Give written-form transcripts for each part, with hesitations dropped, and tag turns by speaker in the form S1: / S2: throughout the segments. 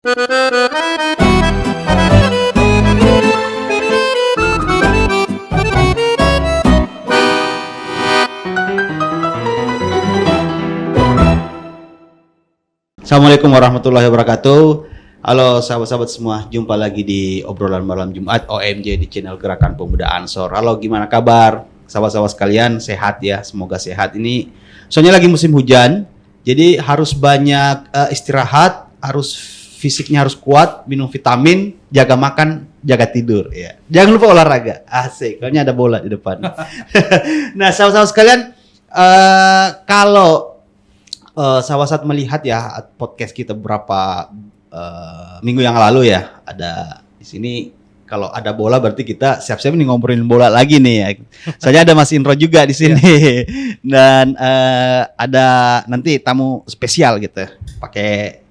S1: Assalamualaikum warahmatullahi wabarakatuh. Halo sahabat-sahabat semua, jumpa lagi di obrolan malam Jumat OMJ di channel Gerakan Pemuda Ansor. Halo, gimana kabar? Sahabat-sahabat sekalian, sehat ya? Semoga sehat. Ini soalnya lagi musim hujan, jadi harus banyak istirahat, harus fisiknya harus kuat, minum vitamin, jaga makan, jaga tidur ya. Jangan lupa olahraga. Asik, soalnya ada bola di depan. Nah, sahabat-sahabat sekalian, kalau sahabat melihat ya podcast kita beberapa minggu yang lalu ya, ada di sini kalau ada bola berarti kita siap-siap nih ngobrolin bola lagi nih ya. Saya ada Mas Indro juga di sini dan ada nanti tamu spesial gitu,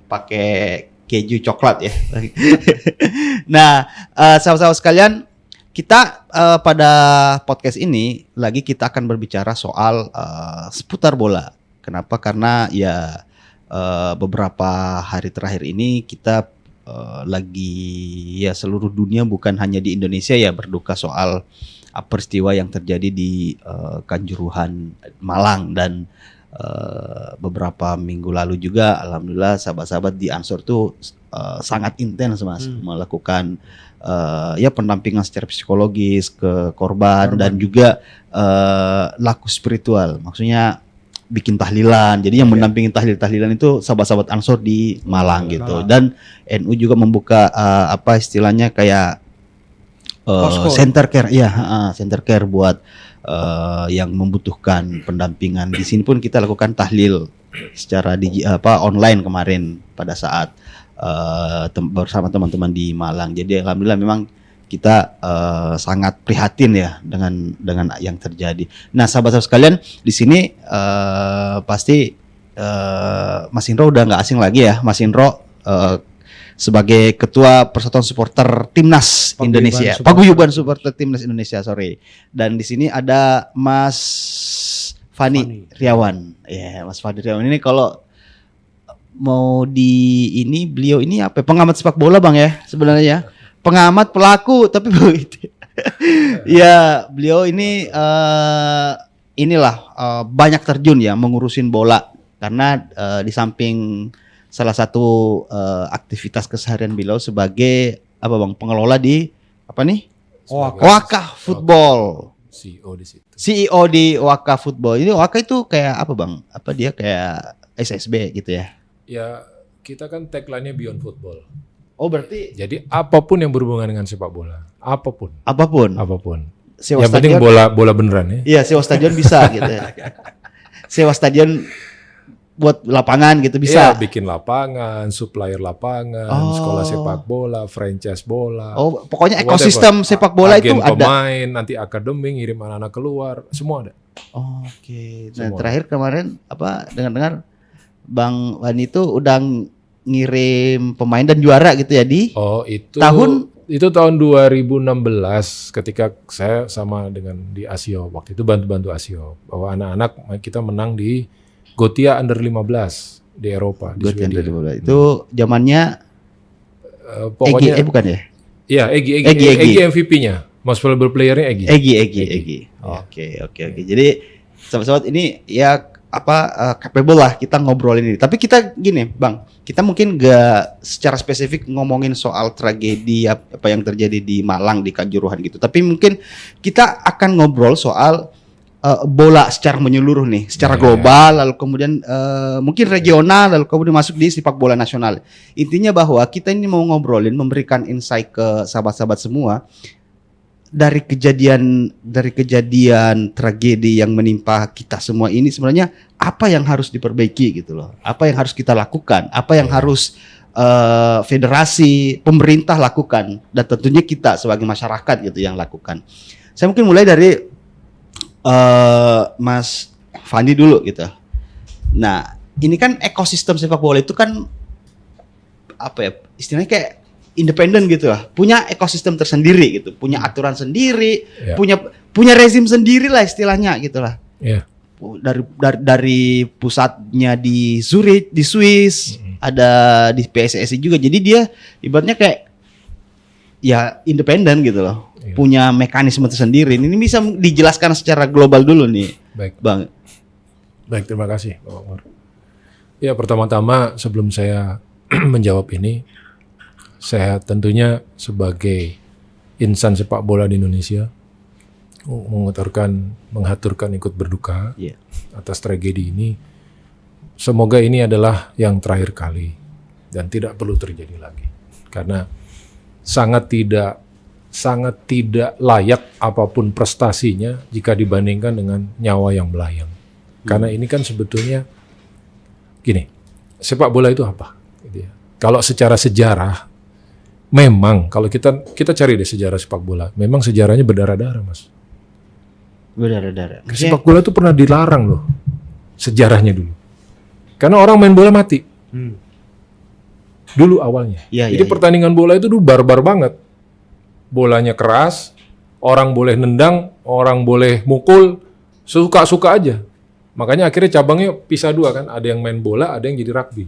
S1: pakai keju coklat ya. Nah, sahabat-sahabat sekalian, kita pada podcast ini lagi kita akan berbicara soal seputar bola. Kenapa? Karena ya beberapa hari terakhir ini kita lagi ya seluruh dunia, bukan hanya di Indonesia ya, berduka soal peristiwa yang terjadi di Kanjuruhan Malang, dan beberapa minggu lalu juga alhamdulillah sahabat-sahabat di Ansor tuh sangat intens Mas melakukan ya pendampingan secara psikologis ke korban dan juga laku spiritual, maksudnya bikin tahlilan. Jadi yang mendampingi tahlilan itu sahabat-sahabat Ansor di Malang gitu. Dan NU juga membuka apa istilahnya kayak center care, ya, center care buat yang membutuhkan pendampingan. Di sini pun kita lakukan tahlil secara online kemarin pada saat bersama teman-teman di Malang. Jadi alhamdulillah memang kita sangat prihatin ya dengan yang terjadi. Nah, sahabat-sahabat sekalian, di sini pasti Mas Indro udah nggak asing lagi ya. Mas Indro sebagai ketua Persatuan Supporter Timnas Indonesia, Paguyuban Supporter Timnas Indonesia, sorry. Dan di sini ada Mas Fani Riawan. Ya, Mas Fani Riawan ini kalau mau beliau ini apa? Pengamat sepak bola Bang ya sebenarnya ya. Pengamat pelaku tapi begitu. Ya, beliau ini banyak terjun ya mengurusin bola, karena di samping salah satu aktivitas keseharian beliau sebagai pengelola di Waka Football.
S2: CEO di situ.
S1: CEO di Waka Football. Ini Waka itu kayak apa Bang? Apa dia kayak SSB gitu ya?
S2: Ya, kita kan tagline-nya Beyond Football.
S1: Oh, berarti
S2: jadi apapun yang berhubungan dengan sepak bola, apapun.
S1: Sewa
S2: yang
S1: stadion,
S2: penting bola beneran ya.
S1: Iya, sewa stadion bisa gitu ya. Sewa stadion buat lapangan gitu bisa.
S2: Iya, bikin lapangan, supplier lapangan, sekolah sepak bola, franchise bola.
S1: Oh, pokoknya ekosistem sepak bola itu ada.
S2: Pemain, nanti akademi, ngirim anak-anak keluar, semua ada.
S1: Oke. Nah, terakhir kemarin dengar-dengar Bang Wani itu udah ngirim pemain dan juara gitu ya di tahun
S2: 2016 ketika saya sama dengan di Asio, waktu itu bantu Asio bahwa anak-anak kita menang di Gotia Under 15 di Eropa, di Swedia.
S1: Itu zamannya
S2: pokoknya
S1: bukan ya?
S2: Iya, Egy MVP-nya. Most valuable player-nya Egy.
S1: Oke. Jadi sahabat-sahabat ini ya capable lah kita ngobrolin ini. Tapi kita gini Bang, kita mungkin gak secara spesifik ngomongin soal tragedi apa yang terjadi di Malang, di Kanjuruhan gitu. Tapi mungkin kita akan ngobrol soal bola secara menyeluruh nih, secara global, lalu kemudian mungkin regional, lalu kemudian masuk di sepak bola nasional. Intinya bahwa kita ini mau ngobrolin, memberikan insight ke sahabat-sahabat semua dari kejadian tragedi yang menimpa kita semua ini, sebenarnya apa yang harus diperbaiki gitu loh, apa yang harus kita lakukan, apa yang harus federasi, pemerintah lakukan, dan tentunya kita sebagai masyarakat gitu yang lakukan. Saya mungkin mulai dari Mas Fandi dulu gitu. Nah, ini kan ekosistem sepak bola itu kan istilahnya kayak independen gitu lah, punya ekosistem tersendiri gitu, punya aturan sendiri, punya rezim sendiri lah istilahnya gitulah. Dari pusatnya di Zurich, di Swiss, ada di PSSI juga. Jadi dia ibaratnya kayak ya independen gitu loh.
S2: Iya.
S1: Punya mekanisme tersendiri. Ini bisa dijelaskan secara global dulu nih,
S2: Baik.
S1: Bang.
S2: Baik, terima kasih Bapak Umar. Ya, pertama-tama sebelum saya menjawab ini, saya tentunya sebagai insan sepak bola di Indonesia menghaturkan ikut berduka
S1: Iya.
S2: atas tragedi ini. Semoga ini adalah yang terakhir kali dan tidak perlu terjadi lagi. Karena sangat tidak layak apapun prestasinya jika dibandingkan dengan nyawa yang melayang. Karena ini kan sebetulnya gini, sepak bola itu apa? Gitu ya. Kalau secara sejarah, memang kalau kita cari deh sejarah sepak bola, memang sejarahnya berdarah-darah, Mas.
S1: Berdarah-darah.
S2: Sepak bola itu pernah dilarang loh, sejarahnya dulu. Karena orang main bola mati. Dulu awalnya.
S1: Iya,
S2: Jadi
S1: iya,
S2: pertandingan bola itu dulu barbar banget. Bolanya keras, orang boleh nendang, orang boleh mukul, suka-suka aja. Makanya akhirnya cabangnya pisah dua kan, ada yang main bola, ada yang jadi rugby.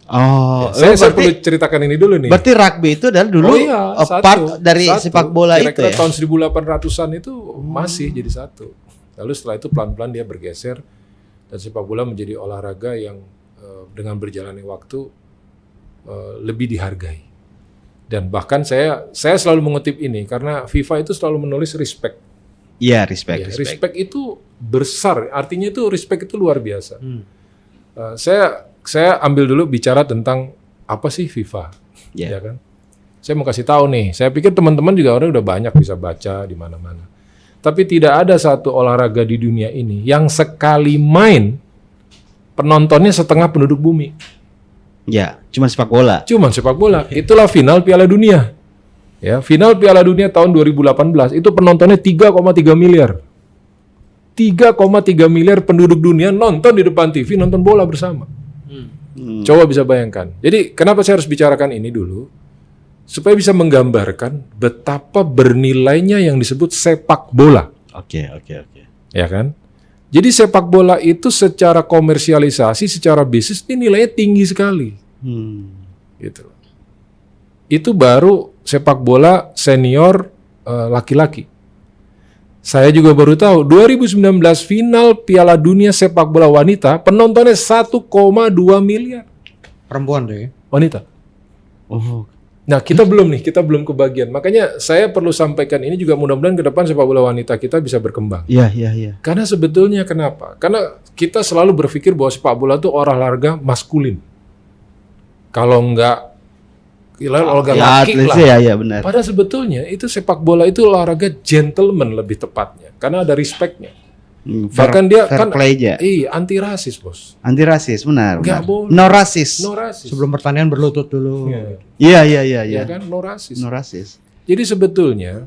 S1: Oh,
S2: Saya perlu ceritakan ini dulu nih.
S1: berarti rugby itu adalah dulu part dari sepak bola itu
S2: Kira-kira
S1: ya.
S2: tahun 1800-an itu masih jadi satu. Lalu setelah itu pelan-pelan dia bergeser dan sepak bola menjadi olahraga yang dengan berjalannya waktu lebih dihargai. Dan bahkan saya selalu mengutip ini karena FIFA itu selalu menulis respect.
S1: Iya, respect.
S2: Respect itu besar, artinya itu respect itu luar biasa. Saya ambil dulu bicara tentang apa sih FIFA,
S1: Iya.
S2: ya kan? Saya mau kasih tahu nih, saya pikir teman-teman juga udah banyak bisa baca di mana-mana. Tapi tidak ada satu olahraga di dunia ini yang sekali main penontonnya setengah penduduk bumi.
S1: Ya, cuma sepak bola.
S2: Cuman sepak bola. Itulah final Piala Dunia. Ya, final Piala Dunia tahun 2018 itu penontonnya 3,3 miliar. 3,3 miliar penduduk dunia nonton di depan TV, nonton bola bersama. Coba bisa bayangkan. Jadi kenapa saya harus bicarakan ini dulu? Supaya bisa menggambarkan betapa bernilainya yang disebut sepak bola.
S1: Oke.
S2: Ya kan? Jadi sepak bola itu secara komersialisasi, secara bisnis ini nilainya tinggi sekali. Gitu. Itu baru sepak bola senior laki-laki. Saya juga baru tahu 2019 final Piala Dunia sepak bola wanita penontonnya 1,2 miliar.
S3: Perempuan deh.
S2: Wanita.
S1: Oh,
S2: Nah, kita belum kebagian. Makanya saya perlu sampaikan ini juga mudah-mudahan ke depan sepak bola wanita kita bisa berkembang.
S1: iya.
S2: Karena sebetulnya kenapa? Karena kita selalu berpikir bahwa sepak bola itu olahraga maskulin. Kalau enggak olahraga laki lah.
S1: Ya, benar.
S2: Padahal sebetulnya itu sepak bola itu olahraga gentleman lebih tepatnya. Karena ada respect-nya. Bahkan dia
S1: fair
S2: kan
S1: play aja.
S2: anti rasis, Bos.
S1: Anti rasis, benar.
S2: Nggak boleh.
S1: No rasis.
S2: No rasis.
S3: Sebelum pertandingan berlutut dulu.
S1: Iya.
S2: Ya kan, no rasis.
S1: No rasis.
S2: Jadi sebetulnya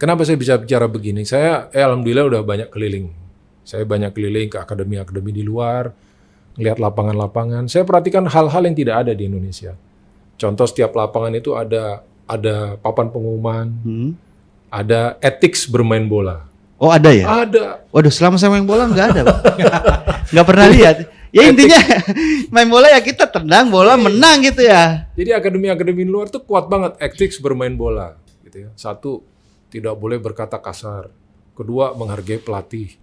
S2: kenapa saya bisa bicara begini? Saya alhamdulillah udah banyak keliling. Saya banyak keliling ke akademi-akademi di luar, ngelihat lapangan-lapangan. Saya perhatikan hal-hal yang tidak ada di Indonesia. Contoh setiap lapangan itu ada papan pengumuman, ada etik bermain bola.
S1: Oh, ada ya?
S2: Ada.
S1: Waduh, selama saya main bola nggak ada, Pak. Nggak pernah lihat. Ya intinya main bola ya kita tendang bola menang gitu ya.
S2: Jadi akademi-akademi luar tuh kuat banget etik bermain bola. Gitu ya. Satu, tidak boleh berkata kasar. Kedua, menghargai pelatih.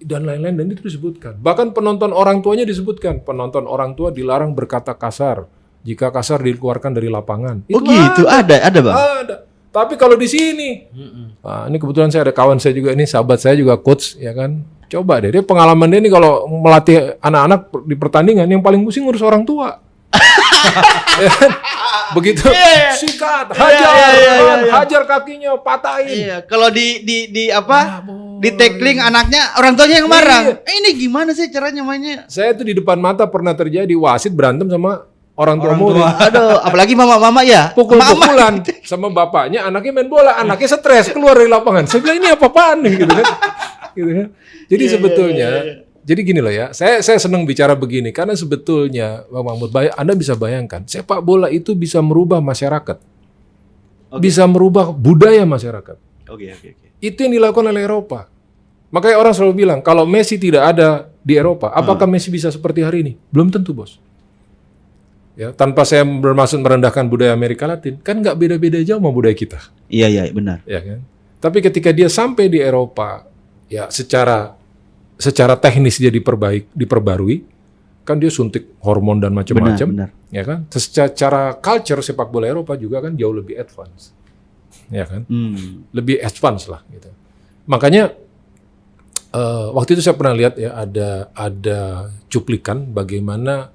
S2: Dan lain-lain, dan itu disebutkan. Bahkan penonton orang tuanya disebutkan. Penonton orang tua dilarang berkata kasar. Jika kasar dikeluarkan dari lapangan.
S1: Oh gitu, ada Bang.
S2: Ada. Tapi kalau di sini, nah, ini kebetulan saya ada kawan saya juga, ini sahabat saya juga coach, ya kan. Coba deh, dia pengalaman dia ini kalau melatih anak-anak di pertandingan, yang paling pusing ngurus orang tua. Ya kan? Begitu, sikat, hajar kakinya, patahin.
S1: Iya, kalau di apa? Di tackling anaknya, orang tuanya yang marah. Ini gimana sih caranya mainnya?
S2: Saya tuh di depan mata pernah terjadi wasit berantem sama orang tua murid.
S1: Aduh, apalagi mama-mama ya.
S2: Pukul-pukulan sama bapaknya, anaknya main bola, anaknya stres keluar dari lapangan. Saya bilang ini apa-apaan nih gitu kan. Gitu kan. Jadi sebetulnya jadi gini loh ya. Saya senang bicara begini karena sebetulnya Bang Mahmud, Anda bisa bayangkan, sepak bola itu bisa merubah masyarakat. Bisa merubah budaya masyarakat.
S1: Oke.
S2: Itu yang dilakukan oleh Eropa. Makanya orang selalu bilang, kalau Messi tidak ada di Eropa, apakah Messi bisa seperti hari ini? Belum tentu, Bos. Ya, tanpa saya bermaksud merendahkan budaya Amerika Latin, kan nggak beda-beda jauh sama budaya kita.
S1: Iya benar.
S2: Ya kan? Tapi ketika dia sampai di Eropa, ya secara teknis dia diperbarui, kan dia suntik hormon dan macam-macam,
S1: Benar.
S2: ya kan? Secara culture sepak bola Eropa juga kan jauh lebih advance, ya kan? Lebih advance lah gitu. Makanya waktu itu saya pernah lihat ya ada cuplikan bagaimana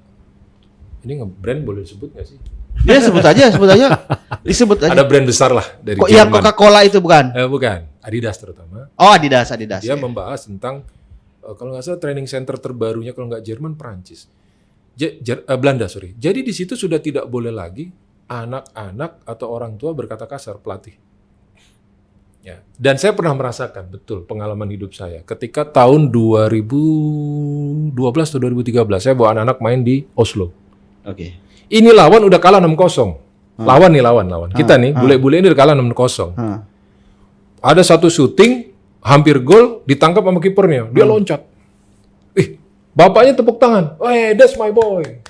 S2: ini nge-brand boleh disebut nggak sih?
S1: Dia sebut aja. Disebut aja.
S2: Ada brand besar lah dari
S1: Kok yang
S2: Jerman.
S1: Coca-Cola itu bukan?
S2: Bukan, Adidas terutama.
S1: Oh, Adidas.
S2: Dia membahas tentang kalau nggak salah training center terbarunya kalau nggak Jerman, Perancis, Belanda sorry. Jadi di situ sudah tidak boleh lagi anak-anak atau orang tua berkata kasar pelatih. Ya. Dan saya pernah merasakan betul pengalaman hidup saya ketika tahun 2012 atau 2013 saya bawa anak-anak main di Oslo.
S1: Oke.
S2: Ini lawan udah kalah 6-0. Lawan. Kita nih bule-bule ini udah kalah 6-0. Ada satu syuting hampir gol ditangkap sama kipernya. Dia loncat. Bapaknya tepuk tangan. "Hey, that's my boy."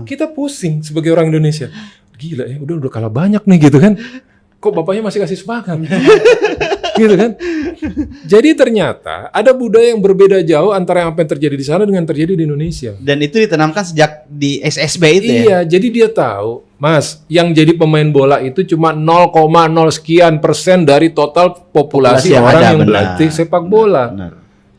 S2: Kita pusing sebagai orang Indonesia. Gila ya, udah kalah banyak nih gitu kan. Kok bapaknya masih kasih semangat? Gitu kan. Jadi ternyata ada budaya yang berbeda jauh antara yang apa yang terjadi di sana dengan terjadi di Indonesia.
S1: Dan itu ditanamkan sejak di SSB itu ya?
S2: Iya, jadi dia tahu, Mas, yang jadi pemain bola itu cuma 0,0 sekian persen dari total populasi
S1: yang
S2: orang
S1: ada,
S2: yang
S1: benar.
S2: berlatih sepak bola.
S1: Benar.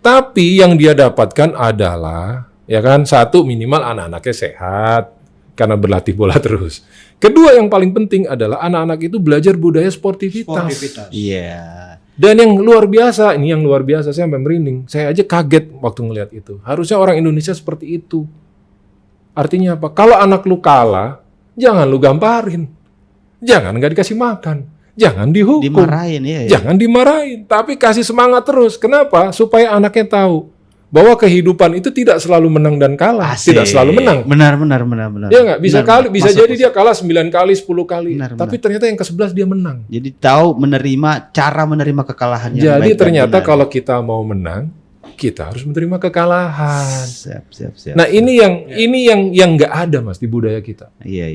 S2: Tapi yang dia dapatkan adalah, ya kan, satu minimal anak-anaknya sehat karena berlatih bola terus. Kedua yang paling penting adalah anak-anak itu belajar budaya sportivitas.
S1: Iya.
S2: Dan yang luar biasa, ini yang luar biasa, saya sampai merinding. Saya aja kaget waktu ngelihat itu. Harusnya orang Indonesia seperti itu. Artinya apa? Kalau anak lu kalah, jangan lu gamparin. Jangan nggak dikasih makan. Jangan dihukum.
S1: Dimarahin ya.
S2: Jangan dimarahin. Tapi kasih semangat terus. Kenapa? Supaya anaknya tahu bahwa kehidupan itu tidak selalu menang dan kalah.
S1: Asik.
S2: Tidak selalu menang.
S1: Benar.
S2: Dia nggak bisa
S1: Benar,
S2: bisa
S1: masuk,
S2: jadi dia kalah 9 kali, 10 kali.
S1: Benar.
S2: Tapi ternyata yang ke-11 dia menang.
S1: Jadi tahu cara menerima kekalahan yang
S2: Jadi
S1: baik dan
S2: ternyata
S1: benar.
S2: kalau kita mau menang, kita harus menerima kekalahan.
S1: Siap.
S2: Nah, ini yang nggak ada, Mas, di budaya kita.
S1: Iya.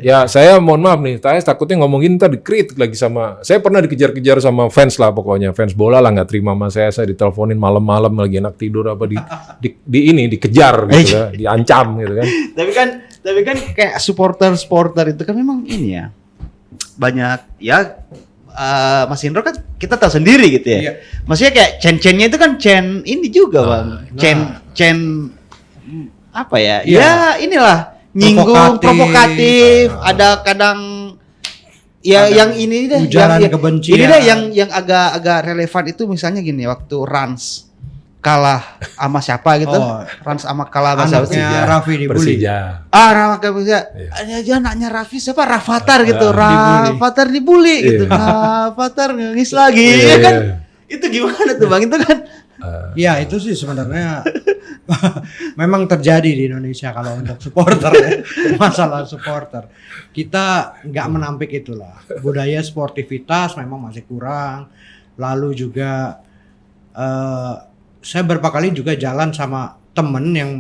S2: Ya, saya mohon maaf nih, saya takutnya ngomongin ntar dikritik lagi sama. Saya pernah dikejar-kejar sama fans lah pokoknya, fans bola lah nggak terima sama saya diteleponin malam-malam lagi enak tidur apa dikejar gitu ya, diancam gitu kan.
S1: Tapi kan kayak supporter itu kan memang ini ya. Banyak ya Mas Indro kan kita tahu sendiri gitu ya.
S3: Iya.
S1: Maksudnya kayak chain-chainnya itu kan chain ini juga, Bang. Chain apa ya?
S3: Iya.
S1: Ya inilah nyinggung, provokatif, ada kadang ya yang ini deh
S3: ujaran
S1: yang
S3: kebencian.
S1: Ini deh yang agak relevan itu misalnya gini, waktu Rans kalah sama siapa gitu. Rans sama kalah sama siapa sih?
S3: Anaknya Raffi dibully.
S2: Persija.
S1: Raffi bisa. Ada aja anaknya Raffi siapa? Rafathar gitu.
S3: Dibully.
S1: Rafathar dibully gitu. Rafathar nangis lagi. Ya kan? Itu gimana tuh, Bang? Itu kan
S3: Ya itu sih sebenarnya memang terjadi di Indonesia kalau untuk supporter ya. Masalah supporter kita nggak menampik itulah, budaya sportivitas memang masih kurang. Lalu juga saya beberapa kali juga jalan sama temen yang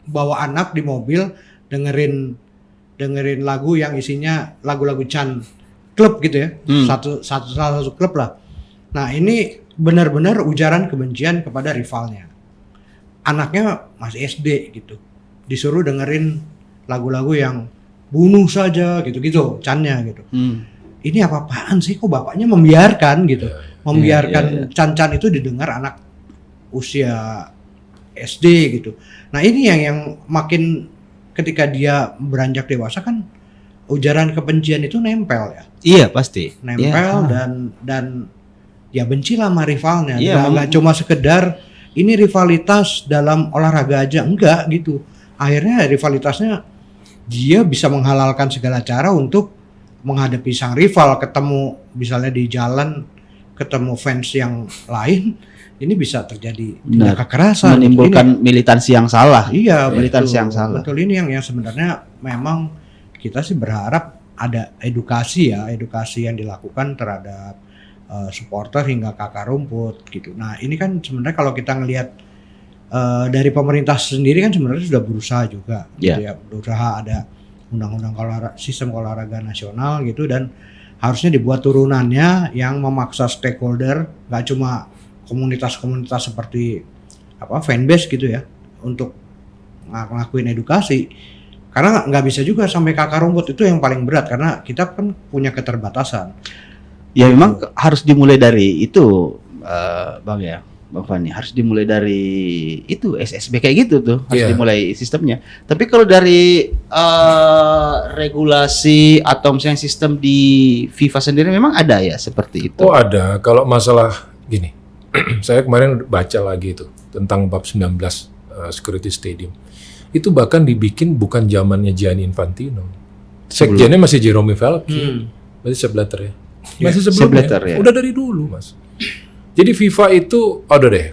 S3: bawa anak di mobil dengerin lagu yang isinya lagu-lagu Chan klub gitu ya. Salah satu klub lah. Nah, ini benar-benar ujaran kebencian kepada rivalnya. Anaknya masih SD gitu. Disuruh dengerin lagu-lagu yang bunuh saja gitu-gitu, Chan-nya gitu. Ini apa-apaan sih, kok bapaknya membiarkan gitu. Membiarkan Chan-Chan itu didengar anak usia SD gitu. Nah, ini yang makin ketika dia beranjak dewasa kan ujaran kebencian itu nempel ya.
S1: iya pasti.
S3: Nempel dan ya benci lah sama rivalnya.
S1: Iya,
S3: Nggak cuma sekedar ini rivalitas dalam olahraga aja, enggak gitu. Akhirnya rivalitasnya dia bisa menghalalkan segala cara untuk menghadapi sang rival, ketemu misalnya di jalan ketemu fans yang lain, ini bisa terjadi tindak kekerasan,
S1: menimbulkan militansi yang salah.
S3: Iya,
S1: militansi
S3: betul.
S1: yang salah.
S3: Betul, ini yang sebenarnya memang kita sih berharap ada edukasi yang dilakukan terhadap supporter hingga ke akar rumput gitu. Nah, ini kan sebenarnya kalau kita ngelihat dari pemerintah sendiri kan sebenarnya sudah berusaha juga gitu ya. Berusaha undang-undang sistem olahraga nasional gitu, dan harusnya dibuat turunannya yang memaksa stakeholder, nggak cuma komunitas-komunitas seperti fanbase gitu ya, untuk ngelakuin edukasi. Karena nggak bisa juga sampai ke akar rumput, itu yang paling berat karena kita kan punya keterbatasan.
S1: Ya memang harus dimulai dari itu, Bang Fani, harus dimulai dari itu SSB kayak gitu tuh, harus dimulai sistemnya. Tapi kalau dari regulasi atau misalnya sistem di FIFA sendiri memang ada ya seperti itu.
S2: Oh ada, kalau masalah gini, saya kemarin baca lagi itu tentang bab 19 security stadium. Itu bahkan dibikin bukan zamannya Gianni Infantino. Sekjennya masih Jerome Valcke, masih Seblatter ya. Masih sebelumnya,
S1: ya.
S2: Udah dari dulu mas. Jadi FIFA itu,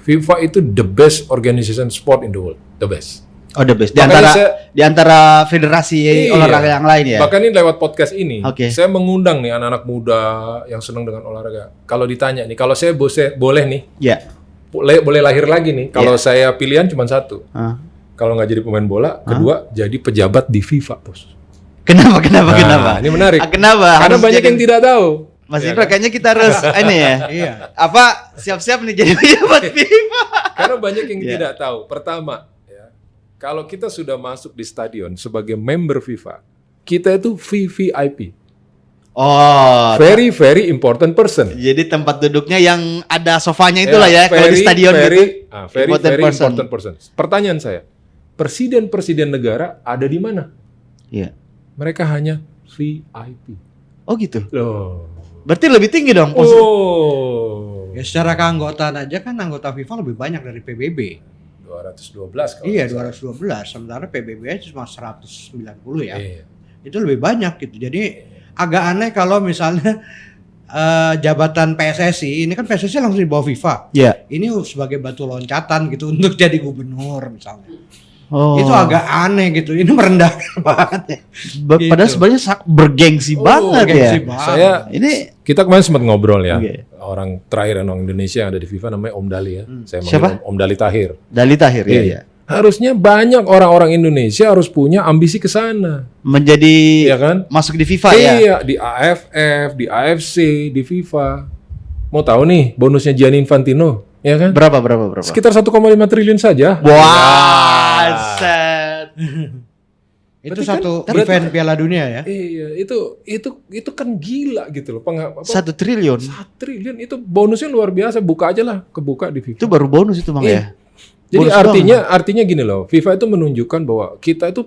S2: FIFA itu the best organization sport in the world, the best.
S1: Oh the best. Di antara federasi olahraga yang lain ya.
S2: Bahkan ini lewat podcast ini,
S1: Okay.
S2: saya mengundang nih anak-anak muda yang senang dengan olahraga. Kalau ditanya nih, kalau saya boleh nih, boleh lahir lagi nih. Kalau saya pilihan cuma satu. Kalau nggak jadi pemain bola, kedua jadi pejabat di FIFA, bos.
S1: Kenapa?
S2: Ini menarik.
S1: Kenapa?
S2: Karena banyak yang tidak tahu.
S1: Mas Indra, kayaknya kita harus ini ya.
S3: Iya.
S1: Siap-siap nih jadi pejabat FIFA.
S2: Karena banyak yang tidak tahu. Pertama, ya, kalau kita sudah masuk di stadion sebagai member FIFA, kita itu VVIP.
S1: Oh,
S2: very very important person.
S1: Jadi tempat duduknya yang ada sofanya itulah ya, kalau di stadion gitu.
S2: Very important person. Pertanyaan saya, presiden negara ada di mana?
S1: Iya.
S2: Mereka hanya VIP.
S1: Oh gitu.
S2: Loh.
S1: Berarti lebih tinggi dong.
S3: Ya secara keanggotaan aja kan anggota FIFA lebih banyak dari PBB.
S2: 212 kalau
S3: Iya 212, sementara PBB cuma 190 ya.
S2: Iya.
S3: Itu lebih banyak gitu. Jadi agak aneh kalau misalnya jabatan PSSI, ini kan PSSI langsung di bawah FIFA.
S1: Iya.
S3: Ini sebagai batu loncatan gitu untuk jadi gubernur misalnya.
S1: Oh.
S3: Itu agak aneh gitu. Ini merendahkan banget ya.
S1: Padahal sebenarnya bergengsi banget ya.
S2: Kita kemarin sempat ngobrol ya. Orang terakhir orang Indonesia yang ada di FIFA namanya Om Dali ya. Saya manggil Om Dali Tahir.
S1: Dali Tahir ya.
S2: Harusnya banyak orang-orang Indonesia harus punya ambisi ke sana.
S1: Menjadi masuk di FIFA ya.
S2: Iya, di AFF, di AFC, di FIFA. Mau tahu nih bonusnya Gianni Infantino, ya kan?
S1: Berapa?
S2: Sekitar 1,5 triliun saja.
S1: Wah, set.
S3: Itu satu event Piala Dunia ya.
S2: Iya, itu kan gila gitu loh.
S1: 1 triliun.
S2: 1 triliun itu bonusnya luar biasa. Buka aja lah, kebuka di FIFA.
S1: Itu baru bonus itu Bang ya.
S2: Jadi artinya gini loh, FIFA itu menunjukkan bahwa kita itu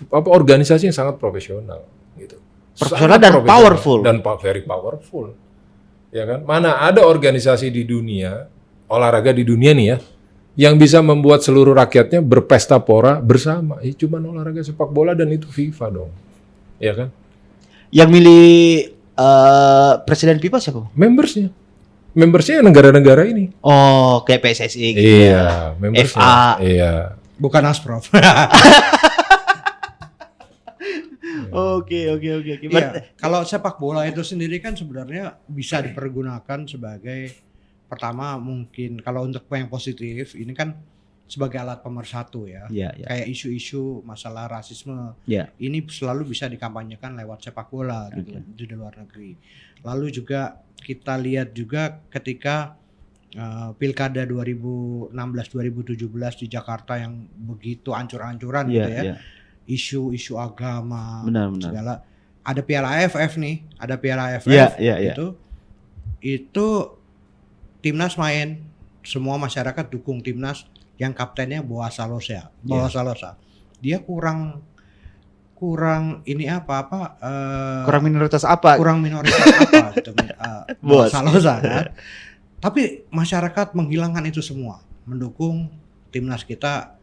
S2: organisasi yang sangat profesional gitu.
S1: Profesional dan powerful.
S2: Dan very powerful. Ya kan? Mana ada organisasi di dunia, olahraga di dunia nih ya, yang bisa membuat seluruh rakyatnya berpesta pora bersama. Cuman olahraga sepak bola dan itu FIFA dong. Ya kan?
S1: Yang milih presiden FIFA siapa?
S2: Membersnya negara-negara ini.
S1: Oh, kayak PSSI gitu.
S2: Iya, membersnya.
S1: FA.
S2: Iya.
S3: Bukan Asprof.
S1: Oke.
S3: Iya, kalau sepak bola itu sendiri kan sebenarnya bisa dipergunakan sebagai, pertama mungkin kalau untuk yang positif ini kan sebagai alat pemersatu ya. Kayak isu-isu masalah rasisme. Ini selalu bisa dikampanyekan lewat sepak bola gitu di luar negeri. Lalu juga kita lihat juga ketika Pilkada 2016-2017 di Jakarta yang begitu ancur-ancuran gitu ya. Isu-isu agama, segala. Ada Piala AFF nih, itu timnas main, semua masyarakat dukung timnas yang kaptennya Boaz Salosa. Dia kurang minoritas apa gitu, Boaz Salosa kan. Tapi masyarakat menghilangkan itu semua, mendukung timnas kita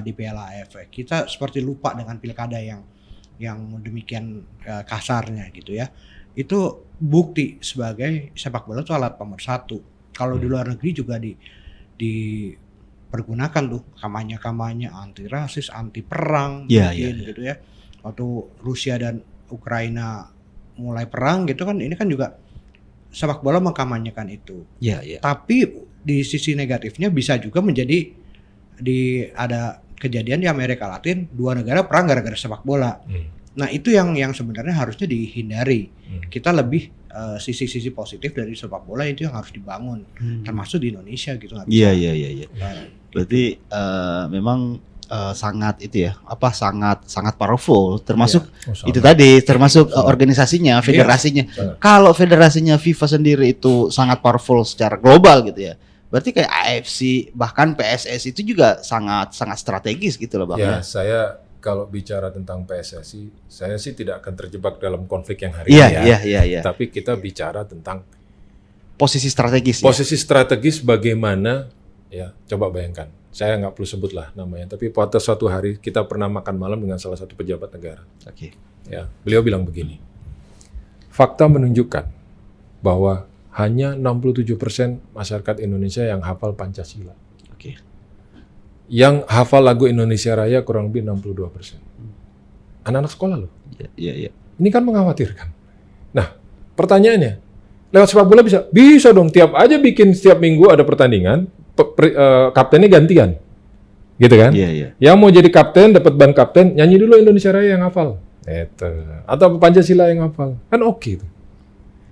S3: di Piala AFF. Kita seperti lupa dengan pilkada yang demikian kasarnya gitu ya. Itu bukti sebagai sepak bola itu alat pemersatu. Kalau di luar negeri juga dipergunakan tuh kampanye anti rasis, anti perang gitu ya. Waktu Rusia dan Ukraina mulai perang gitu kan, ini kan juga sepak bola mengkampanyekan itu. Tapi di sisi negatifnya bisa juga menjadi ada kejadian di Amerika Latin, 2 negara perang gara-gara sepak bola. Nah itu yang sebenarnya harusnya dihindari. Kita lebih sisi-sisi positif dari sepak bola itu yang harus dibangun, termasuk di Indonesia gitu. Nggak bisa.
S1: Iya. Berarti memang sangat itu ya, sangat powerful, termasuk itu tadi, termasuk organisasinya, federasinya. Kalau federasinya FIFA sendiri itu sangat powerful secara global gitu ya. Berarti kayak AFC bahkan PSS itu juga sangat strategis gitu loh Bang.
S2: Ya, saya kalau bicara tentang PSSI, saya sih tidak akan terjebak dalam konflik yang hari ini ya.
S1: Iya.
S2: Tapi kita bicara tentang
S1: posisi strategis.
S2: Posisi strategis bagaimana? Ya, coba bayangkan. Saya nggak perlu sebut lah namanya. Tapi pada suatu hari kita pernah makan malam dengan salah satu pejabat negara.
S1: Oke.
S2: Ya, beliau bilang begini. Fakta menunjukkan bahwa hanya 67% masyarakat Indonesia yang hafal Pancasila.
S1: Oke.
S2: Yang hafal lagu Indonesia Raya kurang lebih 62%. Anak-anak sekolah loh.
S1: Iya.
S2: Ini kan mengkhawatirkan. Nah, pertanyaannya, lewat sepak bola bisa? Bisa dong, tiap setiap minggu ada pertandingan, kaptennya gantian. Gitu kan?
S1: Iya.
S2: Yang mau jadi kapten, dapat ban kapten, nyanyi dulu Indonesia Raya yang hafal. Atau Pancasila yang hafal. Kan oke itu.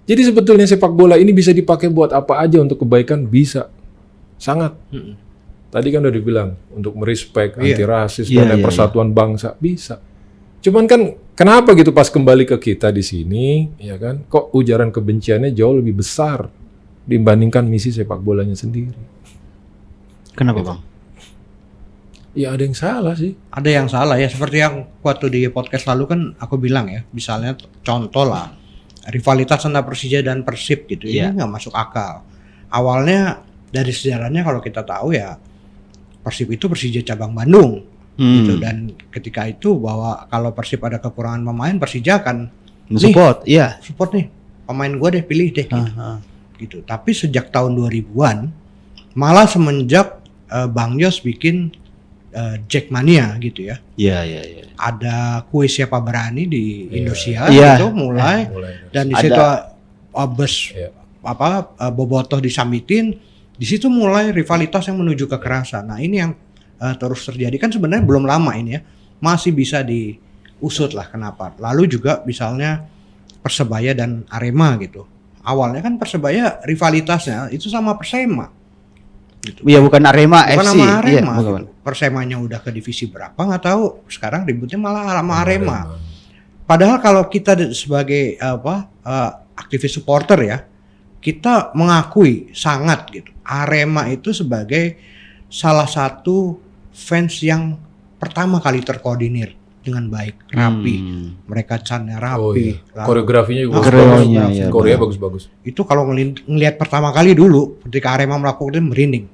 S2: Jadi sebetulnya sepak bola ini bisa dipakai buat apa aja untuk kebaikan, bisa. Sangat. Tadi kan udah dibilang untuk merespek, anti rasis, dan persatuan bangsa bisa. Cuman kan kenapa gitu pas kembali ke kita di sini, ya kan? Kok ujaran kebenciannya jauh lebih besar dibandingkan misi sepak bolanya sendiri?
S1: Kenapa Bang?
S2: Ya ada yang salah sih.
S3: Ada yang salah ya, seperti yang waktu di podcast lalu kan aku bilang ya, misalnya contoh lah rivalitas antara Persija dan Persib gitu, ini nggak masuk akal. Awalnya dari sejarahnya kalau kita tahu ya, Persib itu Persija cabang Bandung gitu, dan ketika itu bahwa kalau Persib ada kekurangan pemain, Persija akan
S1: support
S3: nih pemain gue deh, pilih deh gitu. Tapi sejak tahun 2000-an malah semenjak Bang Yos bikin Jackmania gitu ya.
S1: Iya.
S3: Ada kuis siapa berani di Indosiar gitu mulai. Dan di situ bobotoh disamitin. Di situ mulai rivalitas yang menuju kekerasan. Nah ini yang terus terjadi kan sebenarnya belum lama ini ya, masih bisa diusut lah kenapa. Lalu juga misalnya Persebaya dan Arema gitu. Awalnya kan Persebaya rivalitasnya itu sama Persema. Gitu.
S1: Iya bukan Arema
S3: bukan
S1: FC.
S3: Sama Arema.
S1: Iya,
S3: gitu. Persemanya udah ke divisi berapa nggak tahu. Sekarang ributnya malah sama Arema. Padahal kalau kita sebagai aktivis supporter ya, kita mengakui sangat gitu. Arema itu sebagai salah satu fans yang pertama kali terkoordinir dengan baik, rapi. Mereka cannya rapi.
S2: Koreografinya juga
S1: bagus.
S2: Korea bagus-bagus.
S3: Itu kalau ngelihat pertama kali dulu ketika Arema melakukan itu merinding.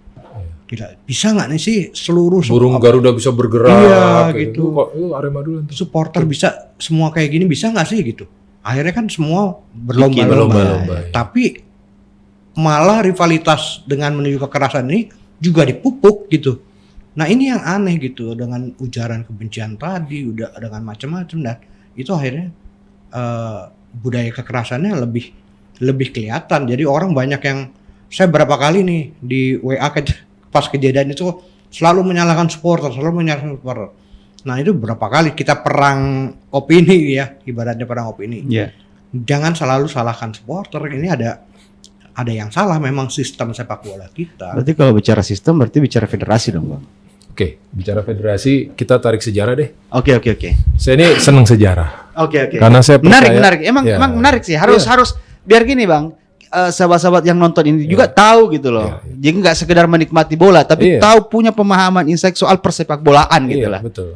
S3: Gila, bisa nggak nih sih seluruh
S2: burung Garuda bisa bergerak?
S3: Iya gitu.
S2: Kok Arema dulu.
S3: Supporter bisa semua kayak gini, bisa nggak sih gitu? Akhirnya kan semua berlomba-lomba. Tapi malah rivalitas dengan menuju kekerasan ini juga dipupuk gitu. Nah ini yang aneh gitu, dengan ujaran kebencian tadi, udah dengan macam-macam, dan itu akhirnya budaya kekerasannya lebih kelihatan. Jadi orang banyak yang, saya berapa kali nih di WA pas kejadian itu selalu menyalahkan supporter. Nah itu berapa kali kita perang opini ya, ibaratnya perang opini. Jangan selalu salahkan supporter. Ini ada yang salah memang sistem sepak bola kita.
S1: Berarti kalau bicara sistem berarti bicara federasi dong Bang.
S2: Oke, bicara federasi kita tarik sejarah deh.
S1: Oke.
S2: Saya ini senang sejarah.
S1: Oke.
S2: Karena saya percaya,
S1: menarik. Emang menarik sih. Harus biar gini Bang. Sahabat-sahabat yang nonton ini juga tahu gitu loh. Jadi nggak sekedar menikmati bola, tapi tahu punya pemahaman insight soal persepak bolaan gitu lah.
S2: Betul.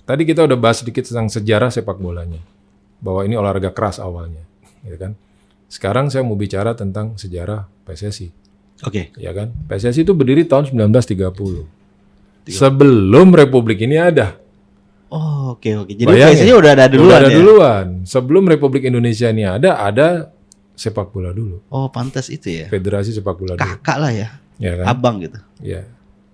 S2: Tadi kita udah bahas sedikit tentang sejarah sepak bolanya, bahwa ini olahraga keras awalnya, gitu kan. Sekarang saya mau bicara tentang sejarah PSSI.
S1: Oke.
S2: Ya kan? PSSI itu berdiri tahun 1930. Sebelum Republik ini ada.
S1: Oh, oke. Jadi
S2: PSSI
S1: udah ada duluan.
S2: Duluan. Sebelum Republik Indonesia ini ada sepak bola dulu.
S1: Oh, pantas itu ya.
S2: Federasi sepak bola dulu.
S1: Kakak lah ya.
S2: Ya kan?
S1: Abang gitu.
S2: Ya.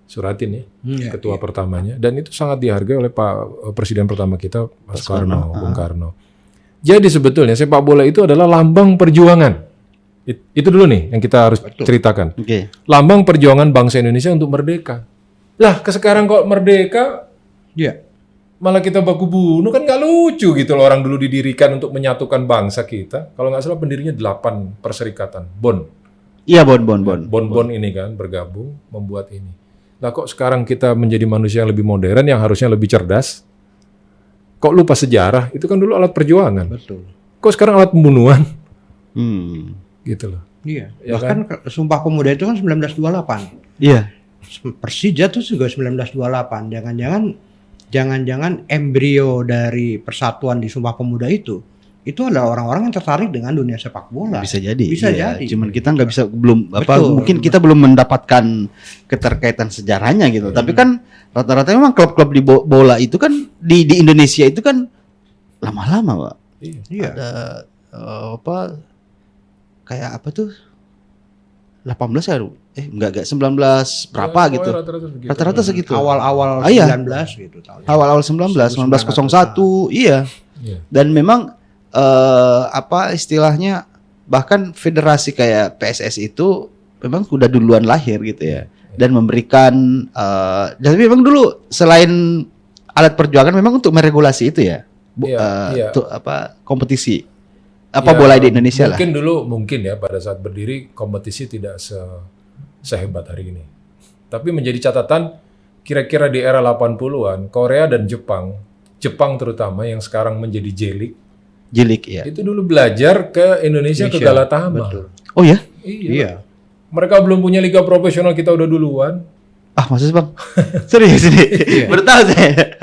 S2: Suratin ya. Ketua pertamanya, dan itu sangat dihargai oleh Pak Presiden pertama kita, Mas Karno, Bung Karno. Jadi sebetulnya sepak bola itu adalah lambang perjuangan. Itu dulu nih yang kita harus ceritakan.
S1: Oke.
S2: Lambang perjuangan bangsa Indonesia untuk merdeka. Lah, sekarang kok merdeka?
S3: Iya.
S2: malah kita baku bunuh, kan nggak lucu gitu loh. Orang dulu didirikan untuk menyatukan bangsa kita. Kalau nggak salah pendirinya 8 perserikatan,
S1: Iya, Bon.
S2: Bon ini kan bergabung membuat ini. Nah kok sekarang kita menjadi manusia yang lebih modern, yang harusnya lebih cerdas, kok lupa sejarah? Itu kan dulu alat perjuangan.
S3: Betul.
S2: Kok sekarang alat pembunuhan? Gitu loh.
S3: Iya.
S2: Ya
S3: Bahkan Sumpah Pemuda itu kan 1928.
S1: Iya.
S3: Persija tuh juga 1928. Jangan-jangan embrio dari persatuan di Sumpah Pemuda itu adalah orang-orang yang tertarik dengan dunia sepak bola.
S1: Bisa jadi.
S3: Bisa
S1: iya.
S3: jadi.
S1: Cuman kita nggak bisa
S3: Betul.
S1: mungkin kita belum mendapatkan keterkaitan sejarahnya gitu. Tapi kan rata-rata memang klub-klub di bola itu kan di Indonesia itu kan lama-lama, Pak.
S3: Iya.
S1: Ada kayak apa tuh? 18 ya? Enggak 19 berapa
S2: Ya,
S1: gitu.
S2: Rata-rata
S1: Rata-rata segitu.
S2: segitu.
S3: Awal-awal
S1: Iya.
S3: 19 gitu tahun.
S1: Awal-awal 1901, iya.
S2: Iya.
S1: Dan memang istilahnya bahkan federasi kayak PSSI itu memang udah duluan lahir gitu ya. Dan memberikan dan memang dulu selain alat perjuangan memang untuk meregulasi itu ya.
S2: Iya.
S1: Untuk kompetisi
S2: Ya,
S1: bola di Indonesia lah.
S2: Mungkin dulu ya pada saat berdiri kompetisi tidak sehebat hari ini. Tapi menjadi catatan kira-kira di era 80-an Korea dan Jepang terutama yang sekarang menjadi J-League,
S1: Ya.
S2: itu dulu belajar ke Indonesia ke Galatama.
S3: Betul.
S1: Oh ya?
S3: Iya.
S2: Mereka belum punya liga profesional, kita udah duluan.
S1: Maksud Bang? Serius ini? Baru tahu saya.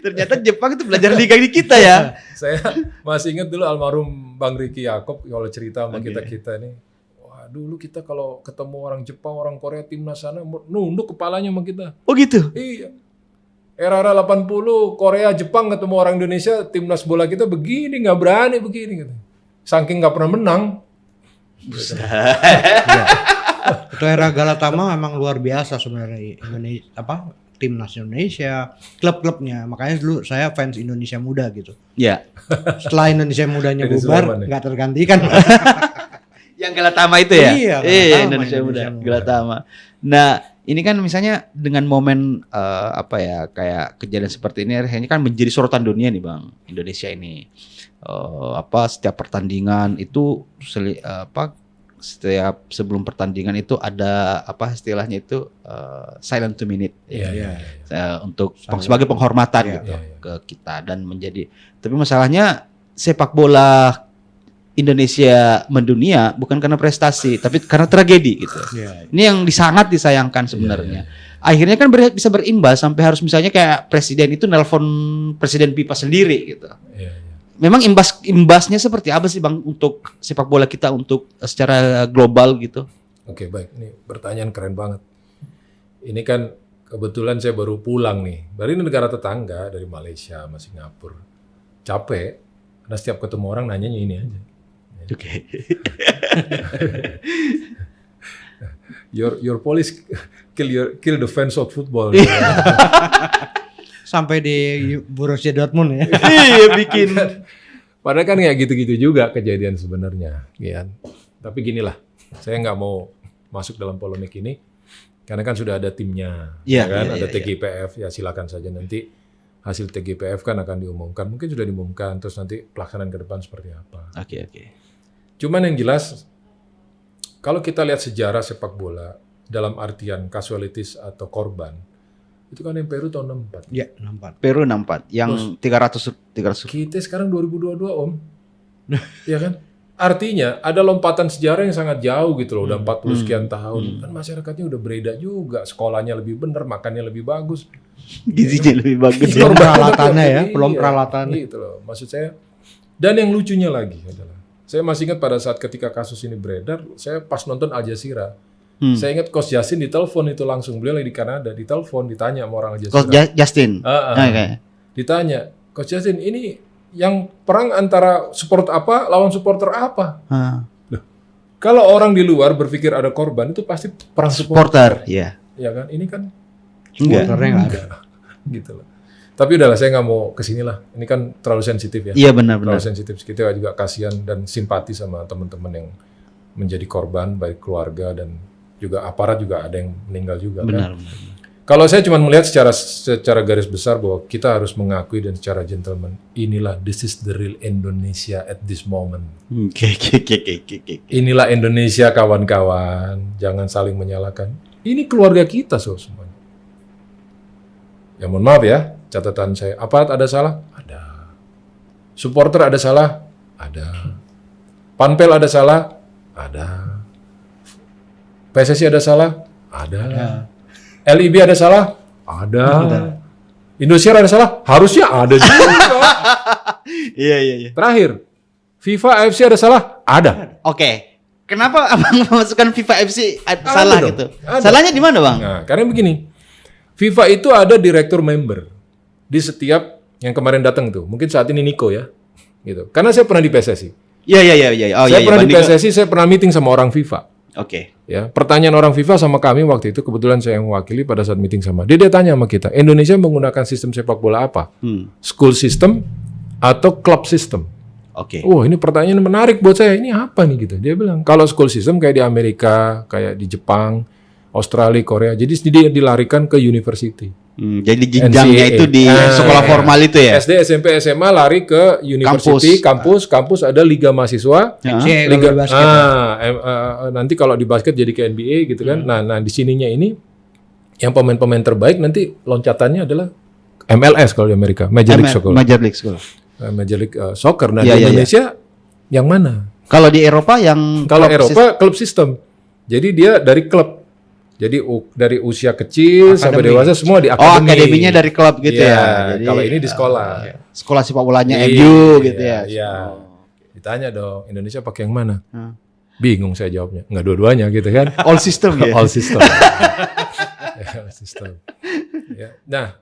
S1: Ternyata Jepang itu belajar liga di kita ya.
S2: Saya masih ingat dulu almarhum Bang Ricky Yakob kalau cerita sama kita nih. Wah, dulu kita kalau ketemu orang Jepang, orang Korea timnas sana nunduk kepalanya sama kita.
S1: Oh gitu.
S2: Iya. Era-era 80 Korea Jepang ketemu orang Indonesia, timnas bola kita begini, nggak berani begini gitu. Saking nggak pernah menang.
S3: Iya. Itu era Galatama memang luar biasa sebenarnya. Timnas Indonesia, klub-klubnya. Makanya dulu saya fans Indonesia Muda gitu.
S1: Ya.
S3: Setelah Indonesia Mudanya
S2: Jadi
S3: bubar,
S2: Sulaiman ya?
S3: nggak tergantikan.
S1: Yang Galatama itu ya?
S3: Iya, Galatama,
S1: Indonesia Muda.
S3: Muda.
S1: Galatama. Nah, ini kan misalnya dengan momen kayak kejadian seperti ini akhirnya kan menjadi sorotan dunia nih Bang. Indonesia ini setiap pertandingan itu setiap sebelum pertandingan itu ada istilahnya itu silent 2 minute untuk sebagai penghormatan gitu ke kita dan menjadi. Tapi masalahnya sepak bola Indonesia mendunia bukan karena prestasi tapi karena tragedi gitu. Ini yang sangat disayangkan sebenarnya. Akhirnya kan bisa berimbas sampai harus misalnya kayak presiden itu nelpon presiden FIFA sendiri gitu. Memang imbasnya seperti apa sih Bang untuk sepak bola kita untuk secara global gitu?
S2: Oke, baik. Ini pertanyaan keren banget. Ini kan kebetulan saya baru pulang nih. Dari negara tetangga, dari Malaysia sama Singapura. Capek, karena setiap ketemu orang nanyanya ini aja.
S1: Oke.
S2: Your police kill the fans of football.
S3: Sampai di Borussia Dortmund ya.
S1: Iya bikin.
S2: Padahal kan kayak gitu-gitu juga kejadian sebenarnya, ya. Tapi ginilah, saya nggak mau masuk dalam polemik ini, karena kan sudah ada timnya, ada TGPF, ya silakan saja nanti hasil TGPF kan akan diumumkan, mungkin sudah diumumkan, terus nanti pelaksanaan ke depan seperti apa.
S1: Oke.
S2: Cuman yang jelas, kalau kita lihat sejarah sepak bola dalam artian casualties atau korban, itu kan yang Peru tahun 64.
S3: Iya, 64.
S1: Peru 64 yang 300.
S2: Kita sekarang 2022 Om. Ya kan? Artinya ada lompatan sejarah yang sangat jauh gitu loh, udah 40 sekian tahun. Kan masyarakatnya udah beredar juga, sekolahnya lebih benar, makannya lebih bagus.
S1: Gizinya lebih bagus.
S3: Belum peralatannya ya,
S2: Iya,
S3: belum peralatan.
S2: Gitu loh. Maksud saya, dan yang lucunya lagi adalah, saya masih ingat pada saat ketika kasus ini beredar, saya pas nonton Al Jazeera. Saya ingat Coach Justin ditelepon itu langsung, beliau lagi di Kanada, ditelepon, ditanya sama orang Al Jazeera.
S1: Coach Justin. Okay.
S2: Ditanya, Coach Justin, ini yang perang antara supporter apa lawan supporter apa? Loh, kalau orang di luar berpikir ada korban, itu pasti perang supporter.
S1: Iya.
S2: Ya kan? Ini kan
S3: Supporternya nggak ada.
S2: Gitu loh. Tapi udahlah, saya nggak mau kesini lah. Ini kan terlalu sensitif ya.
S1: Iya benar-benar.
S2: Terlalu sensitif. Kita juga kasihan dan simpati sama teman-teman yang menjadi korban, baik keluarga dan juga aparat juga ada yang meninggal juga.
S1: Benar.
S2: Kan? Kalau saya cuma melihat secara garis besar bahwa kita harus mengakui dan secara gentleman, inilah this is the real Indonesia at this moment.
S1: Oke.
S2: Inilah Indonesia kawan-kawan, jangan saling menyalahkan. Ini keluarga kita semuanya. Ya mohon maaf ya, catatan saya. Aparat ada salah? Ada. Supporter ada salah? Ada. Panpel ada salah? Ada. PSSI ada salah? Ada. LIB ada salah? Ada. Indosiar ada salah? Harusnya ada juga.
S1: Iya.
S2: Terakhir, FIFA AFC ada salah? Ada.
S1: Oke. Kenapa Abang memasukkan FIFA FC salah
S2: dong.
S1: gitu?
S2: Ada.
S1: Salahnya di mana, Bang?
S2: Nah, karena begini, FIFA itu ada direktur member di setiap yang kemarin datang tuh. Mungkin saat ini Niko ya, gitu. Karena saya pernah di PSSI.
S1: Iya. Oh,
S2: Saya pernah
S1: Bang
S2: di
S1: Niko.
S2: PSSI, saya pernah meeting sama orang FIFA.
S1: Oke.
S2: Ya, pertanyaan orang FIFA sama kami waktu itu kebetulan saya yang mewakili pada saat meeting sama dia. Dia tanya sama kita, Indonesia menggunakan sistem sepak bola apa? School system atau club system?
S1: Oke.
S2: Oh, ini pertanyaan menarik buat saya. Ini apa nih gitu? Dia bilang kalau school system kayak di Amerika, kayak di Jepang, Australia, Korea. Jadi dia dilarikan ke university.
S1: Jadi jenjangnya
S2: NCAA.
S1: itu di sekolah formal itu ya?
S2: SD, SMP, SMA lari ke university, kampus ada liga mahasiswa, liga
S3: basket.
S2: nanti kalau di basket jadi ke NBA gitu kan. Nah di sininya ini yang pemain-pemain terbaik nanti loncatannya adalah MLS kalau di Amerika, Major League Soccer.
S1: Major League Soccer.
S2: Major League Soccer. Nah
S1: Iya,
S2: di
S1: iya,
S2: Indonesia yang mana?
S1: Kalau di Eropa yang
S2: Kalau
S1: klub
S2: Eropa klub sistem. Jadi dia dari klub. Jadi dari usia kecil sampai dewasa semua di akademi.
S1: akademinya dari klub gitu ya. Jadi,
S2: kalau ini di sekolah.
S1: Sekolah sepak bolanya
S2: Iya,
S1: MU gitu ya.
S2: Iya. Ditanya dong, Indonesia pakai yang mana? Bingung saya jawabnya. Enggak dua-duanya gitu kan.
S1: All system ya.
S2: All system. All system. Ya. Nah,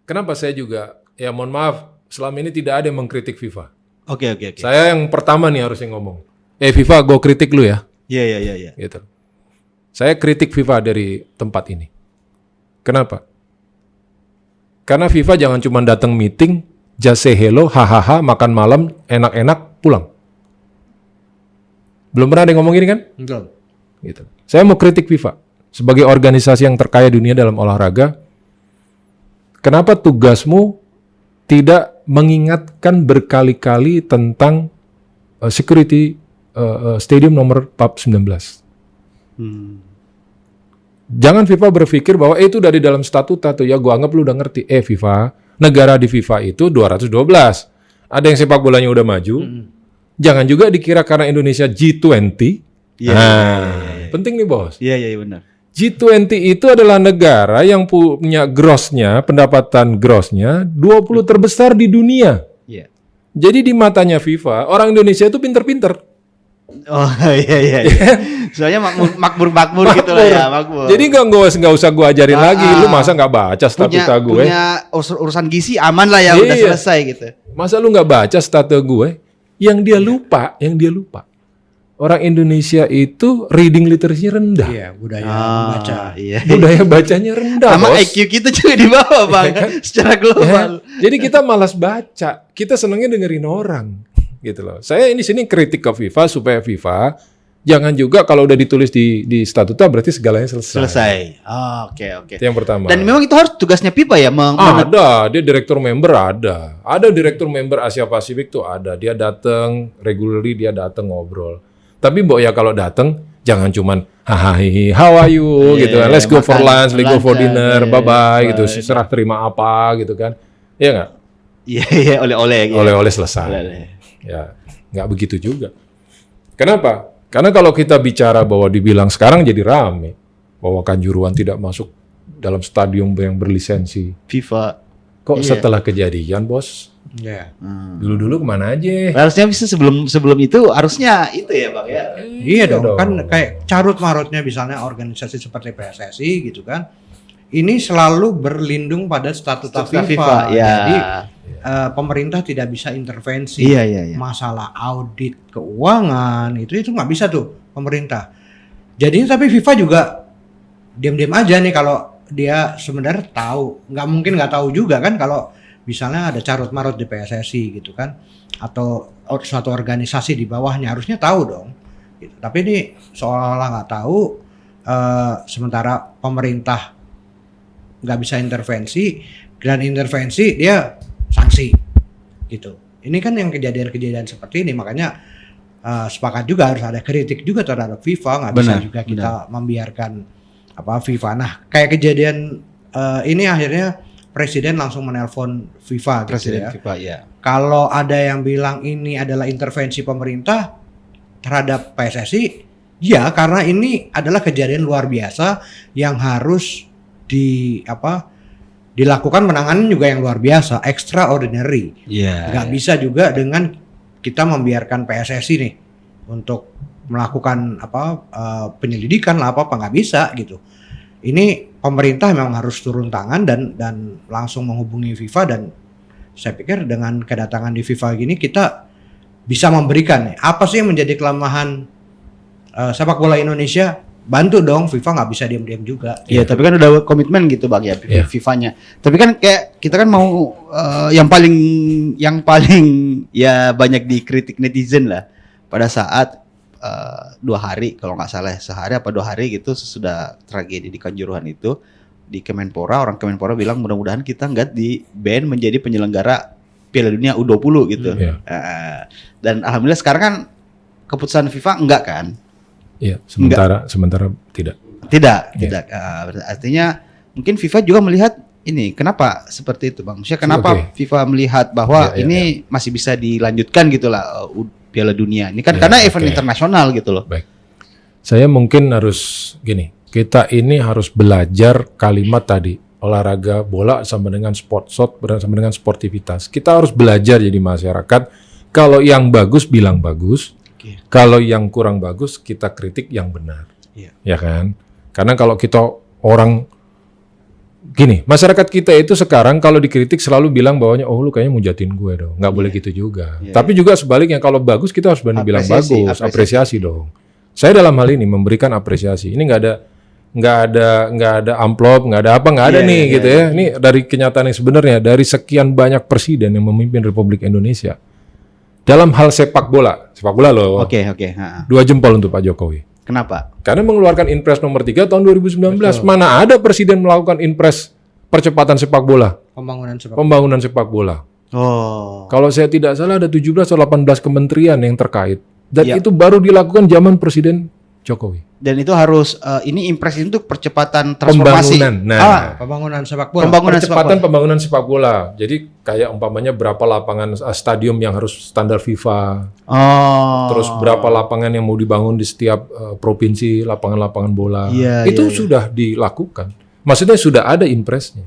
S2: kenapa saya juga ya mohon maaf, selama ini tidak ada yang mengkritik FIFA.
S1: Oke.
S2: Saya yang pertama nih harusnya ngomong. FIFA, gue kritik lu ya.
S1: Iya.
S2: Gitu. Saya kritik FIFA dari tempat ini. Kenapa? Karena FIFA jangan cuma datang meeting, just say hello, hahaha, makan malam, enak-enak, pulang. Belum pernah ada yang ngomong gini kan?
S3: Betul.
S2: Gitu. Saya mau kritik FIFA sebagai organisasi yang terkaya dunia dalam olahraga. Kenapa tugasmu tidak mengingatkan berkali-kali tentang security stadium nomor PAP 19? Jangan FIFA berpikir bahwa itu dari dalam statuta tuh ya, gua anggap lu udah ngerti. FIFA, negara di FIFA itu 212. Ada yang sepak bolanya udah maju. Jangan juga dikira karena Indonesia G20. Penting nih bos.
S1: Iya benar.
S2: G20 itu adalah negara yang punya grossnya, pendapatan grossnya 20 terbesar di dunia.
S1: Iya.
S2: Jadi di matanya FIFA, orang Indonesia itu pinter-pinter.
S1: Oh iya. Soalnya makmur gitu lah ya, makmur.
S2: Jadi nggak usah gue ajarin lagi. Lu masa nggak baca statuta gue?
S1: Punya urusan gizi aman lah ya, udah selesai gitu.
S2: Masa lu nggak baca statuta gue? Yang dia lupa. Orang Indonesia itu reading literacy rendah.
S3: Iya, budaya membaca.
S1: Iya.
S2: Budaya bacanya rendah,
S1: Sama
S2: bos.
S1: IQ kita juga di bawah, Bang. Secara global.
S2: Jadi kita malas baca. Kita senengnya dengerin orang. Gitu loh. Saya ini sini kritik ke FIFA supaya FIFA jangan juga kalau udah ditulis di statuta berarti segalanya selesai.
S1: Oke.
S2: Itu yang pertama.
S1: Dan memang itu harus tugasnya FIFA ya,
S2: ada, dia direktur member ada. Ada direktur member Asia Pasifik tuh ada. Dia datang regularly, dia datang ngobrol. Tapi Mbok ya kalau datang jangan cuman hahaha how are you gitu kan. Let's go for lunch, let's go for dinner, bye-bye gitu. Serah terima apa gitu kan. Iya enggak?
S1: Iya, oleh-oleh gitu.
S2: Oleh-oleh selesai. Ya, nggak begitu juga. Kenapa? Karena kalau kita bicara bahwa dibilang sekarang jadi rame bahwa Kanjuruhan tidak masuk dalam stadium yang berlisensi.
S1: FIFA.
S2: Kok setelah kejadian, Bos?
S3: Iya.
S2: Dulu-dulu kemana aja?
S1: Harusnya bisa sebelum itu harusnya itu ya, Bang ya.
S3: Iya dong, kan kayak carut-marutnya misalnya organisasi seperti PSSI gitu kan. Ini selalu berlindung pada statuta FIFA.
S1: Ya.
S3: Jadi pemerintah tidak bisa intervensi.
S1: Iya.
S3: Masalah audit keuangan itu nggak bisa tuh pemerintah. Jadinya tapi FIFA juga diam-diam aja nih kalau dia sebenarnya tahu. Nggak tahu juga kan kalau misalnya ada carut-marut di PSSI gitu kan, atau suatu organisasi di bawahnya harusnya tahu dong. Gitu. Tapi ini seolah-olah nggak tahu, sementara pemerintah nggak bisa intervensi, dan intervensi dia sanksi gitu. Ini kan yang kejadian-kejadian seperti ini, makanya sepakat juga harus ada kritik juga terhadap FIFA. Nggak bisa juga kita membiarkan FIFA. Nah kayak kejadian ini akhirnya presiden langsung menelpon FIFA gitu ya.
S1: FIFA, ya.
S3: Kalau ada yang bilang ini adalah intervensi pemerintah terhadap PSSI, ya karena ini adalah kejadian luar biasa yang harus dilakukan penanganan juga yang luar biasa, extraordinary. Nggak bisa juga dengan kita membiarkan PSSI nih untuk melakukan penyelidikan lah apa nggak bisa gitu. Ini pemerintah memang harus turun tangan dan langsung menghubungi FIFA, dan saya pikir dengan kedatangan di FIFA gini kita bisa memberikan apa sih yang menjadi kelemahan sepak bola Indonesia. Bantu dong, FIFA nggak bisa diam-diam juga.
S1: Iya, tapi kan udah komitmen gitu Bang ya, FIFA-nya. Tapi kan kayak kita kan mau yang paling ya banyak dikritik netizen lah pada saat 2 hari kalau nggak salah, sehari apa 2 hari gitu sesudah tragedi di Kanjuruhan itu, di Kemenpora, orang Kemenpora bilang mudah-mudahan kita nggak di ban menjadi penyelenggara Piala Dunia U20 gitu. Dan alhamdulillah sekarang kan keputusan FIFA enggak kan?
S2: Iya, sementara tidak.
S1: Artinya mungkin FIFA juga melihat ini kenapa seperti itu Bang. Maksudnya kenapa FIFA melihat bahwa ini masih bisa dilanjutkan gitulah Piala Dunia. Ini kan karena event internasional gitu loh.
S2: Baik. Saya mungkin harus gini, kita ini harus belajar kalimat tadi, olahraga bola sama dengan sport sama dengan sportivitas. Kita harus belajar jadi masyarakat, kalau yang bagus bilang bagus. Kalau yang kurang bagus kita kritik yang benar, ya kan? Karena kalau kita orang gini, masyarakat kita itu sekarang kalau dikritik selalu bilang bahwanya lu kayaknya mau jatin gue dong, nggak boleh gitu juga. Tapi juga sebaliknya kalau bagus kita harus berani bilang bagus, apresiasi dong. Saya dalam hal ini memberikan apresiasi. Ini nggak ada amplop, nggak ada apa, nggak ada gitu ya. Ini dari kenyataan yang sebenarnya dari sekian banyak presiden yang memimpin Republik Indonesia. Dalam hal sepak bola loh.
S1: Oke.
S2: 2 jempol untuk Pak Jokowi.
S1: Kenapa?
S2: Karena mengeluarkan Inpres nomor 3 tahun 2019. Betul. Mana ada presiden melakukan Inpres percepatan sepak bola? Pembangunan sepak bola.
S1: Oh.
S2: Kalau saya tidak salah ada 17 atau 18 kementerian yang terkait. Dan itu baru dilakukan zaman Presiden Jokowi.
S1: Dan itu harus ini Inpres itu percepatan transformasi.
S3: Pembangunan sepak bola.
S2: Pembangunan sepak bola. Jadi kayak umpamanya berapa lapangan stadium yang harus standar FIFA. Terus berapa lapangan yang mau dibangun di setiap provinsi, lapangan-lapangan bola. Itu sudah dilakukan. Maksudnya sudah ada Inpresnya.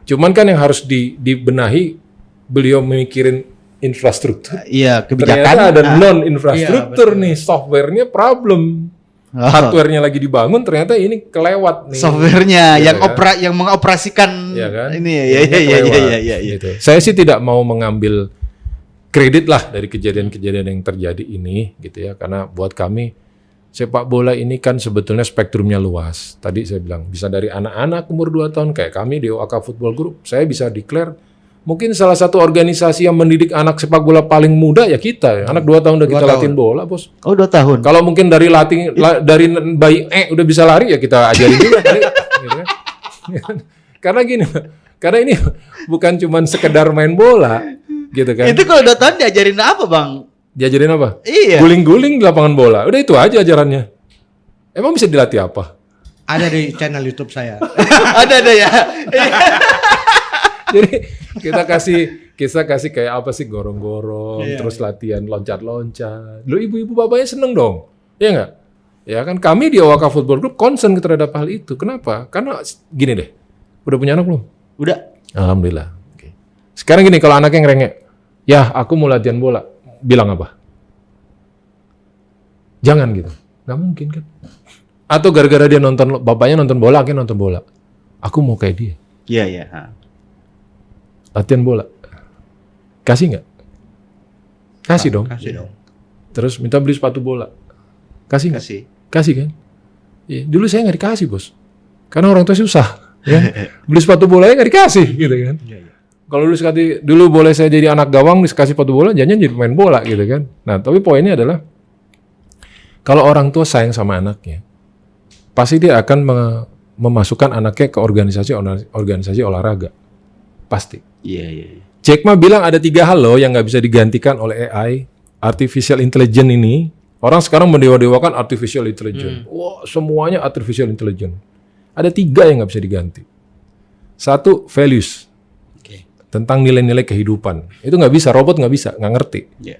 S2: Cuman kan yang harus dibenahi, beliau memikirin infrastruktur.
S1: Kebijakan.
S2: Ternyata ada non-infrastruktur nih, softwarenya problem. Hardware-nya lagi dibangun, ternyata ini kelewat nih.
S1: Software-nya yang mengoperasikan ini
S2: Gitu. Saya sih tidak mau mengambil kredit lah dari kejadian-kejadian yang terjadi ini gitu ya, karena buat kami sepak bola ini kan sebetulnya spektrumnya luas. Tadi saya bilang bisa dari anak-anak umur 2 tahun kayak kami di OAK Football Group, saya bisa declare mungkin salah satu organisasi yang mendidik anak sepak bola paling muda ya kita. Anak 2 tahun udah kita latihan bola, Bos.
S1: Oh, 2 tahun.
S2: Kalau mungkin dari dari bayi udah bisa lari ya kita ajarin juga kali. Gitu kan? Karena gini, karena ini bukan cuma sekedar main bola gitu kan.
S1: Itu kalau 2 tahun diajarin apa, Bang?
S2: Diajarin apa?
S1: Iya.
S2: Guling-guling di lapangan bola. Udah itu aja ajarannya. Emang bisa dilatih apa?
S3: Ada di channel YouTube saya.
S1: ada ya.
S2: Jadi kita kasih kayak apa sih, gorong-gorong, terus latihan loncat-loncat. Lo ibu-ibu bapaknya seneng dong, ya nggak? Ya kan kami di OAK Football Group concern terhadap hal itu. Kenapa? Karena gini deh, udah punya anak belum?
S1: Udah.
S2: Alhamdulillah. Oke. Sekarang gini, kalau anaknya ngerengek, ya aku mau latihan bola, bilang apa? Jangan gitu, nggak mungkin kan? Atau gara-gara dia bapaknya nonton bola, akhirnya nonton bola. Aku mau kayak dia.
S1: Iya.
S2: Latihan bola, kasih nggak? Kasih dong. Terus minta beli sepatu bola, kasih nggak? Kasih kan? Ya, dulu saya nggak dikasih, Bos, karena orang tua susah. Ya? Beli sepatu bolanya nggak dikasih, gitu kan? Kalau dulu boleh saya jadi anak gawang, dikasih sepatu bola, jangan jadi pemain bola, gitu kan? Nah, tapi poinnya adalah kalau orang tua sayang sama anaknya, pasti dia akan memasukkan anaknya ke organisasi olahraga. Pasti.
S1: Iya.
S2: Jack Ma bilang ada 3 hal loh yang nggak bisa digantikan oleh AI. Artificial intelligence ini, orang sekarang mendewa-dewakan artificial intelligence. Wah, semuanya artificial intelligence. Ada 3 yang nggak bisa diganti. 1, values.
S1: Oke.
S2: Tentang nilai-nilai kehidupan. Itu nggak bisa, robot nggak bisa, nggak ngerti.
S1: Iya.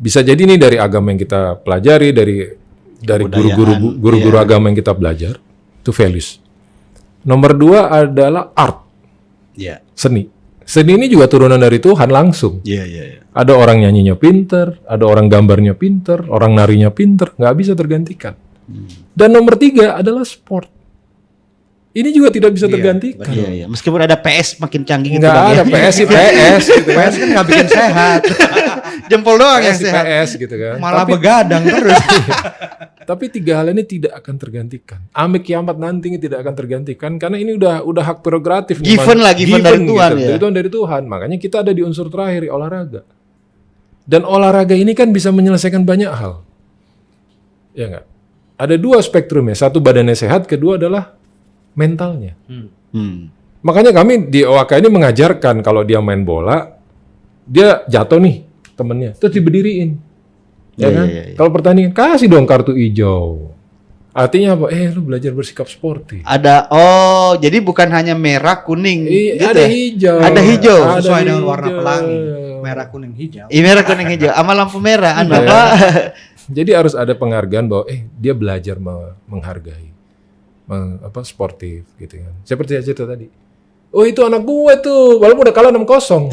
S2: Bisa jadi ini dari agama yang kita pelajari, dari guru-guru agama yang kita belajar, itu values. Nomor 2 adalah art,
S1: Iya.
S2: seni. Seni ini juga turunan dari Tuhan langsung.
S1: Iya.
S2: Ada orang nyanyinya pinter, ada orang gambarnya pinter, orang narinya pinter, nggak bisa tergantikan. Dan nomor 3 adalah sport. Ini juga tidak bisa tergantikan.
S1: Iya. Meskipun ada PS makin canggih gitu.
S2: Nggak
S1: Bang,
S2: ada
S1: ya.
S2: PS sih PS gitu kan.
S3: PS kan nggak bikin sehat,
S1: Jempol doang yang
S2: PS sih
S1: sehat.
S2: PS gitu kan.
S3: malah begadang terus.
S2: Tapi 3 hal ini tidak akan tergantikan. Amik kiamat nanti ini tidak akan tergantikan karena ini udah hak prerogatif.
S1: Given lah, given dari Tuhan ya.
S2: Dari Tuhan. Makanya kita ada di unsur terakhir, olahraga. Dan olahraga ini kan bisa menyelesaikan banyak hal. Ya enggak? Ada 2 spektrumnya. 1 badannya sehat, kedua adalah mentalnya. Makanya kami di OAK ini mengajarkan kalau dia main bola, dia jatuh nih temennya, terus diberdiriin. Ya kan?
S1: Iya.
S2: Kalau pertandingan kasih dong kartu hijau. Artinya apa? Lu belajar bersikap sportif.
S1: Jadi bukan hanya merah, kuning gitu
S2: Ada
S1: ya?
S2: hijau.
S1: Ada hijau.
S3: Sesuai dengan warna pelangi, merah, kuning, hijau.
S1: Iya, merah, kuning, hijau. Sama lampu merah. Apa?
S2: Jadi harus ada penghargaan bahwa dia belajar menghargai. Sportif gitu kan. Seperti cerita tadi. Oh, itu anak gue tuh, walaupun udah kalah 6-0.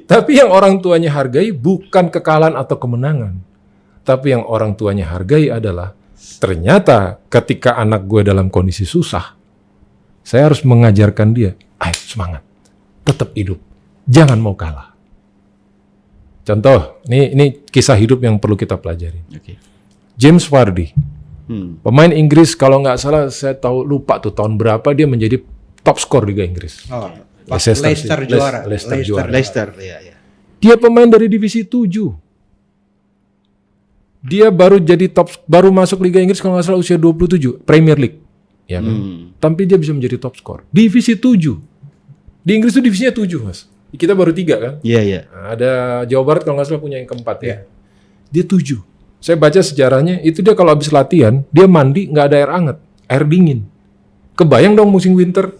S2: Tapi yang orang tuanya hargai bukan kekalahan atau kemenangan. Tapi yang orang tuanya hargai adalah ternyata ketika anak gue dalam kondisi susah, saya harus mengajarkan dia, ayo semangat, tetap hidup, jangan mau kalah. Contoh, ini kisah hidup yang perlu kita pelajari.
S1: Oke.
S2: James Vardy, pemain Inggris kalau nggak salah saya lupa tuh tahun berapa dia menjadi top skor Liga Inggris.
S3: Leicester juara.
S1: Leicester, iya.
S2: Dia pemain dari divisi 7. Dia baru masuk Liga Inggris kalau nggak salah usia 27, Premier League. Ya kan? Tapi dia bisa menjadi top skor. Divisi 7. Di Inggris itu divisinya 7, Mas. Kita baru 3 kan?
S1: Iya.
S2: Nah, ada Jawa Barat kalau nggak salah punya yang keempat ya. Dia 7. Saya baca sejarahnya, itu dia kalau habis latihan, dia mandi nggak ada air hangat, air dingin. Kebayang dong musim winter.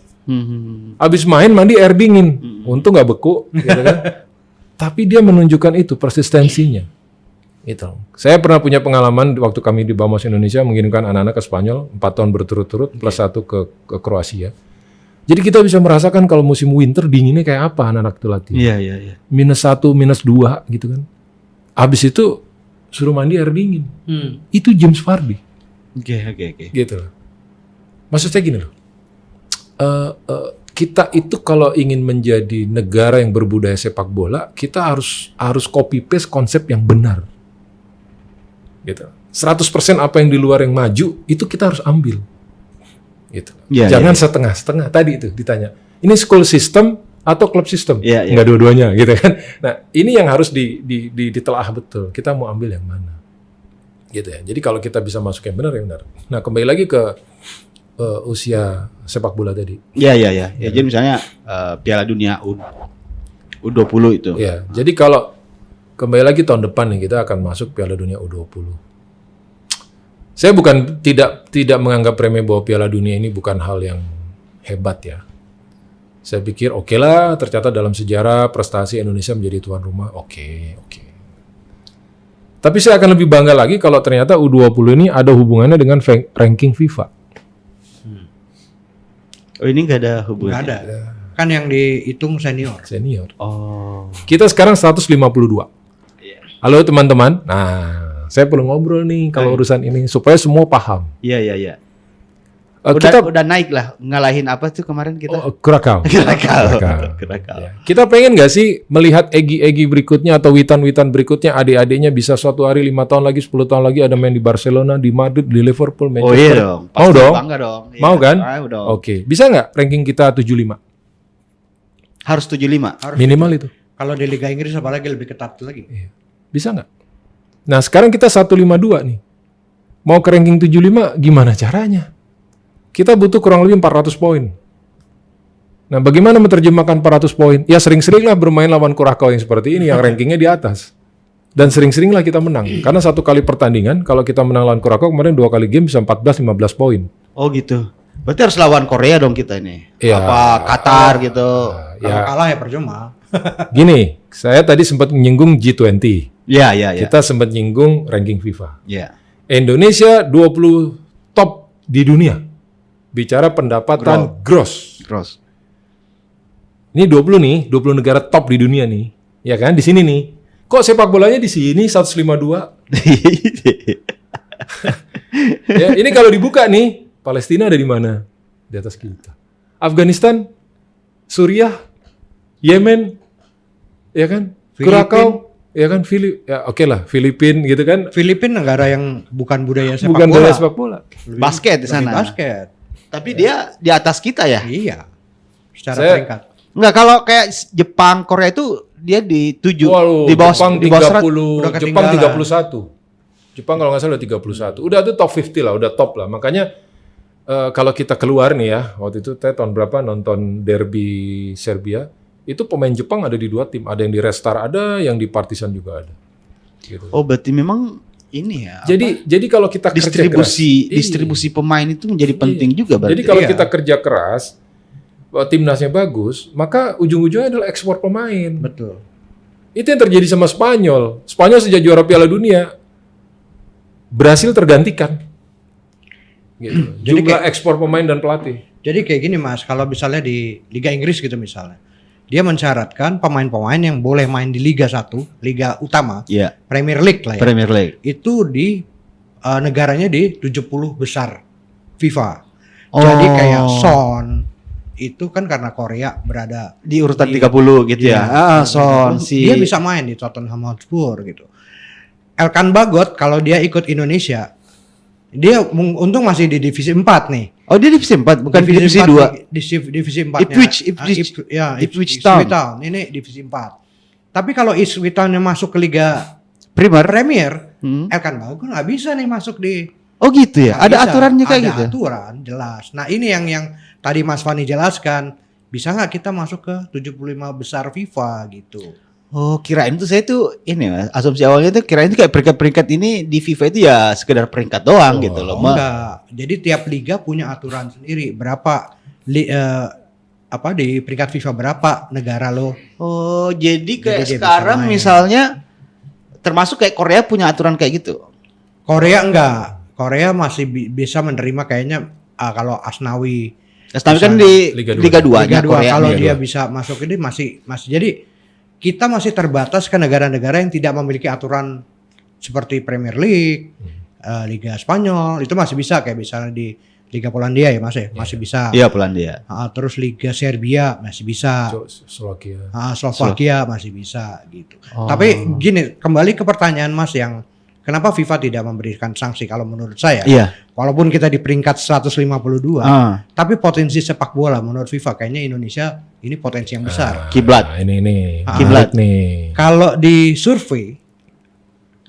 S2: Habis main mandi air dingin. Untung nggak beku, gitu kan? Tapi dia menunjukkan itu persistensinya. Gitu. Saya pernah punya pengalaman waktu kami di Bamos Indonesia mengirimkan anak-anak ke Spanyol 4 tahun berturut-turut plus 1 ke Kroasia. Jadi kita bisa merasakan kalau musim winter dinginnya kayak apa anak-anak itu latihan.
S1: Iya.
S2: -1, -2 gitu kan. Habis itu suruh mandi air dingin. Itu James Vardy.
S1: Oke.
S2: Gitu loh. Maksud saya gini loh. Kita itu kalau ingin menjadi negara yang berbudaya sepak bola, kita harus copy paste konsep yang benar. Gitu. 100% apa yang di luar yang maju itu kita harus ambil. Gitu. Jangan setengah-setengah. Tadi itu ditanya. Ini school system atau club system? Enggak dua-duanya gitu kan. Nah, ini yang harus ditelaah betul. Kita mau ambil yang mana? Gitu ya. Jadi kalau kita bisa masuk yang benar, yang benar. Nah, kembali lagi ke usia sepak bola tadi.
S1: Iya. Jadi misalnya Piala Dunia U20 itu.
S2: Ya, jadi kalau kembali lagi tahun depan nih kita akan masuk Piala Dunia U20. Saya bukan tidak menganggap remeh bahwa Piala Dunia ini bukan hal yang hebat ya. Saya pikir oke lah, tercatat dalam sejarah prestasi Indonesia menjadi tuan rumah. Oke. Tapi saya akan lebih bangga lagi kalau ternyata U20 ini ada hubungannya dengan ranking FIFA.
S1: Oh, ini nggak ada hubungannya?
S3: Nggak ada. Kan yang dihitung senior.
S1: Oh.
S2: Kita sekarang 152. Halo teman-teman. Nah, saya perlu ngobrol nih kalau urusan ini supaya semua paham.
S1: Iya.
S2: Kita
S1: Udah naik lah, ngalahin apa tuh kemarin kita?
S2: Kerakau. Ya. Kita pengen nggak sih melihat Egy berikutnya atau Witan berikutnya, adik-adiknya bisa suatu hari 5 tahun lagi, 10 tahun lagi ada main di Barcelona, di Madrid, di Liverpool, Manchester.
S1: Oh iya dong.
S2: Mau dong?
S1: Bangga dong.
S2: Mau kan?
S1: Mau dong.
S2: Oke. Bisa nggak ranking kita 75?
S1: Harus 75.
S2: Minimal itu.
S3: Kalau di Liga Inggris apalagi lebih ketat lagi.
S2: Iya. Bisa nggak? Nah sekarang kita 152 nih. Mau ke ranking 75 gimana caranya? kita butuh kurang lebih 400 poin. Nah, bagaimana menerjemahkan 400 poin? Ya sering-seringlah bermain lawan Kurakau yang seperti ini, yang rankingnya di atas. Dan sering-seringlah kita menang. Karena satu kali pertandingan, kalau kita menang lawan Kurakau, kemarin 2 kali game bisa 14-15 poin.
S1: Oh gitu. Berarti harus lawan Korea dong kita ini.
S2: Iya.
S1: Apa Qatar gitu.
S3: Kalau kalah ya percuma.
S2: Gini, saya tadi sempat menyinggung G20.
S1: Iya, iya, iya.
S2: Kita sempat nyinggung ranking FIFA.
S1: Iya.
S2: Indonesia 20 top di dunia. Bicara pendapatan gross.
S1: Terus.
S2: Ini 20 nih, 20 negara top di dunia nih. Ya kan, di sini nih. Kok sepak bolanya di sini 152? Ya, ini kalau dibuka nih, Palestina ada di mana? Di atas kita. Afghanistan, Suriah, Yemen, ya kan? Kurakau, ya kan? Ya oke lah, Filipina gitu kan?
S3: Filipina negara yang bukan budaya sepak
S2: Bukan
S3: bola.
S2: budaya sepak bola.
S1: Basket di
S3: Lebih
S1: sana.
S3: basket.
S1: Tapi dia di atas kita ya.
S3: Iya. Secara
S2: Saya-
S3: peringkat.
S1: Enggak, kalau kayak Jepang, Korea itu dia di 7,
S2: Waduh,
S1: di bawah
S2: Jepang
S1: di bawah 100.
S2: 30,
S3: Udah
S2: Jepang
S3: ketinggalan.
S2: 31. Jepang kalau nggak salah udah 31. Udah tuh top 50 lah, udah top lah. Makanya kalau kita keluar nih ya, waktu itu saya tahun berapa nonton derby Serbia, itu pemain Jepang ada di 2 tim, ada yang di Red Star ada, yang di Partizan juga ada. Gitu.
S1: Oh, berarti memang ini ya.
S2: Jadi kalau kita kerja
S1: distribusi
S2: keras,
S1: distribusi pemain itu menjadi penting juga berarti.
S2: Jadi kalau
S3: Iya.
S2: kita kerja keras, timnasnya bagus, maka ujung-ujungnya adalah ekspor pemain.
S3: Betul.
S2: Itu yang terjadi sama Spanyol. Spanyol sejak juara Piala Dunia berhasil tergantikan. Gitu.
S3: Jadi
S2: Jumlah ekspor pemain dan pelatih.
S3: Jadi kayak gini Mas, kalau misalnya di Liga Inggris gitu misalnya. Dia mensyaratkan pemain-pemain yang boleh main di Liga 1, Liga utama,
S1: Iya,
S3: Premier League lah ya.
S1: Premier League.
S3: Itu di negaranya di 70 besar FIFA.
S1: Oh.
S3: Jadi kayak Son itu kan karena Korea berada
S1: Di urutan
S3: Di-
S1: 30 gitu ya.
S3: Iya.
S1: Son si
S3: dia bisa main di Tottenham Hotspur gitu. Elkan Bagot kalau dia ikut Indonesia, dia untung masih di divisi 4 nih.
S1: Oh, dia divisi 4 bukan divisi 2.
S3: Divisi 4
S1: Ipswich Town.
S3: Town. Ini divisi 4. Tapi kalau Ipswich Town yang masuk ke Liga Premier, Elkan Bagot nggak bisa nih masuk di.
S1: Oh gitu ya.
S3: Nggak
S1: Ada
S3: bisa.
S1: aturannya kayak
S3: Ada
S1: gitu.
S3: aturan jelas. Nah ini yang tadi Mas Fani jelaskan. Bisa nggak kita masuk ke 75 besar FIFA gitu?
S1: Oh, kirain tuh saya tuh ini Mas, asumsi awalnya tuh kirain tuh kayak peringkat-peringkat ini di FIFA itu ya sekedar peringkat doang gitu loh.
S3: Enggak. Jadi tiap liga punya aturan sendiri. Berapa di peringkat FIFA berapa negara lo?
S1: Oh, jadi kayak
S3: Jadi dia bisa
S1: sekarang
S3: main.
S1: misalnya termasuk kayak Korea punya aturan kayak gitu.
S3: Korea enggak. Korea masih bisa menerima kayaknya kalau Asnawi
S1: Tapi kan di
S2: Liga
S1: Liga
S2: dua.
S1: 2-nya
S3: Liga 2
S1: Korea.
S3: kalau
S2: Liga
S3: dia
S2: 2.
S3: bisa masuk ini masih jadi kita masih terbatas ke negara-negara yang tidak memiliki aturan seperti Premier League, Liga Spanyol itu masih bisa kayak misalnya di Liga Polandia ya masih bisa.
S1: Iya, Polandia.
S3: Terus Liga Serbia masih bisa.
S2: Slovakia.
S3: Slovakia masih bisa gitu.
S1: Oh.
S3: Tapi gini, kembali ke pertanyaan Mas yang kenapa FIFA tidak memberikan sanksi kalau menurut saya?
S1: Iya.
S3: Walaupun kita di peringkat 152,
S1: Ah,
S3: tapi potensi sepak bola menurut FIFA kayaknya Indonesia ini potensi yang besar.
S1: Kiblat.
S2: Nah, ini
S1: Kiblat.
S2: nih.
S3: Kalau di survei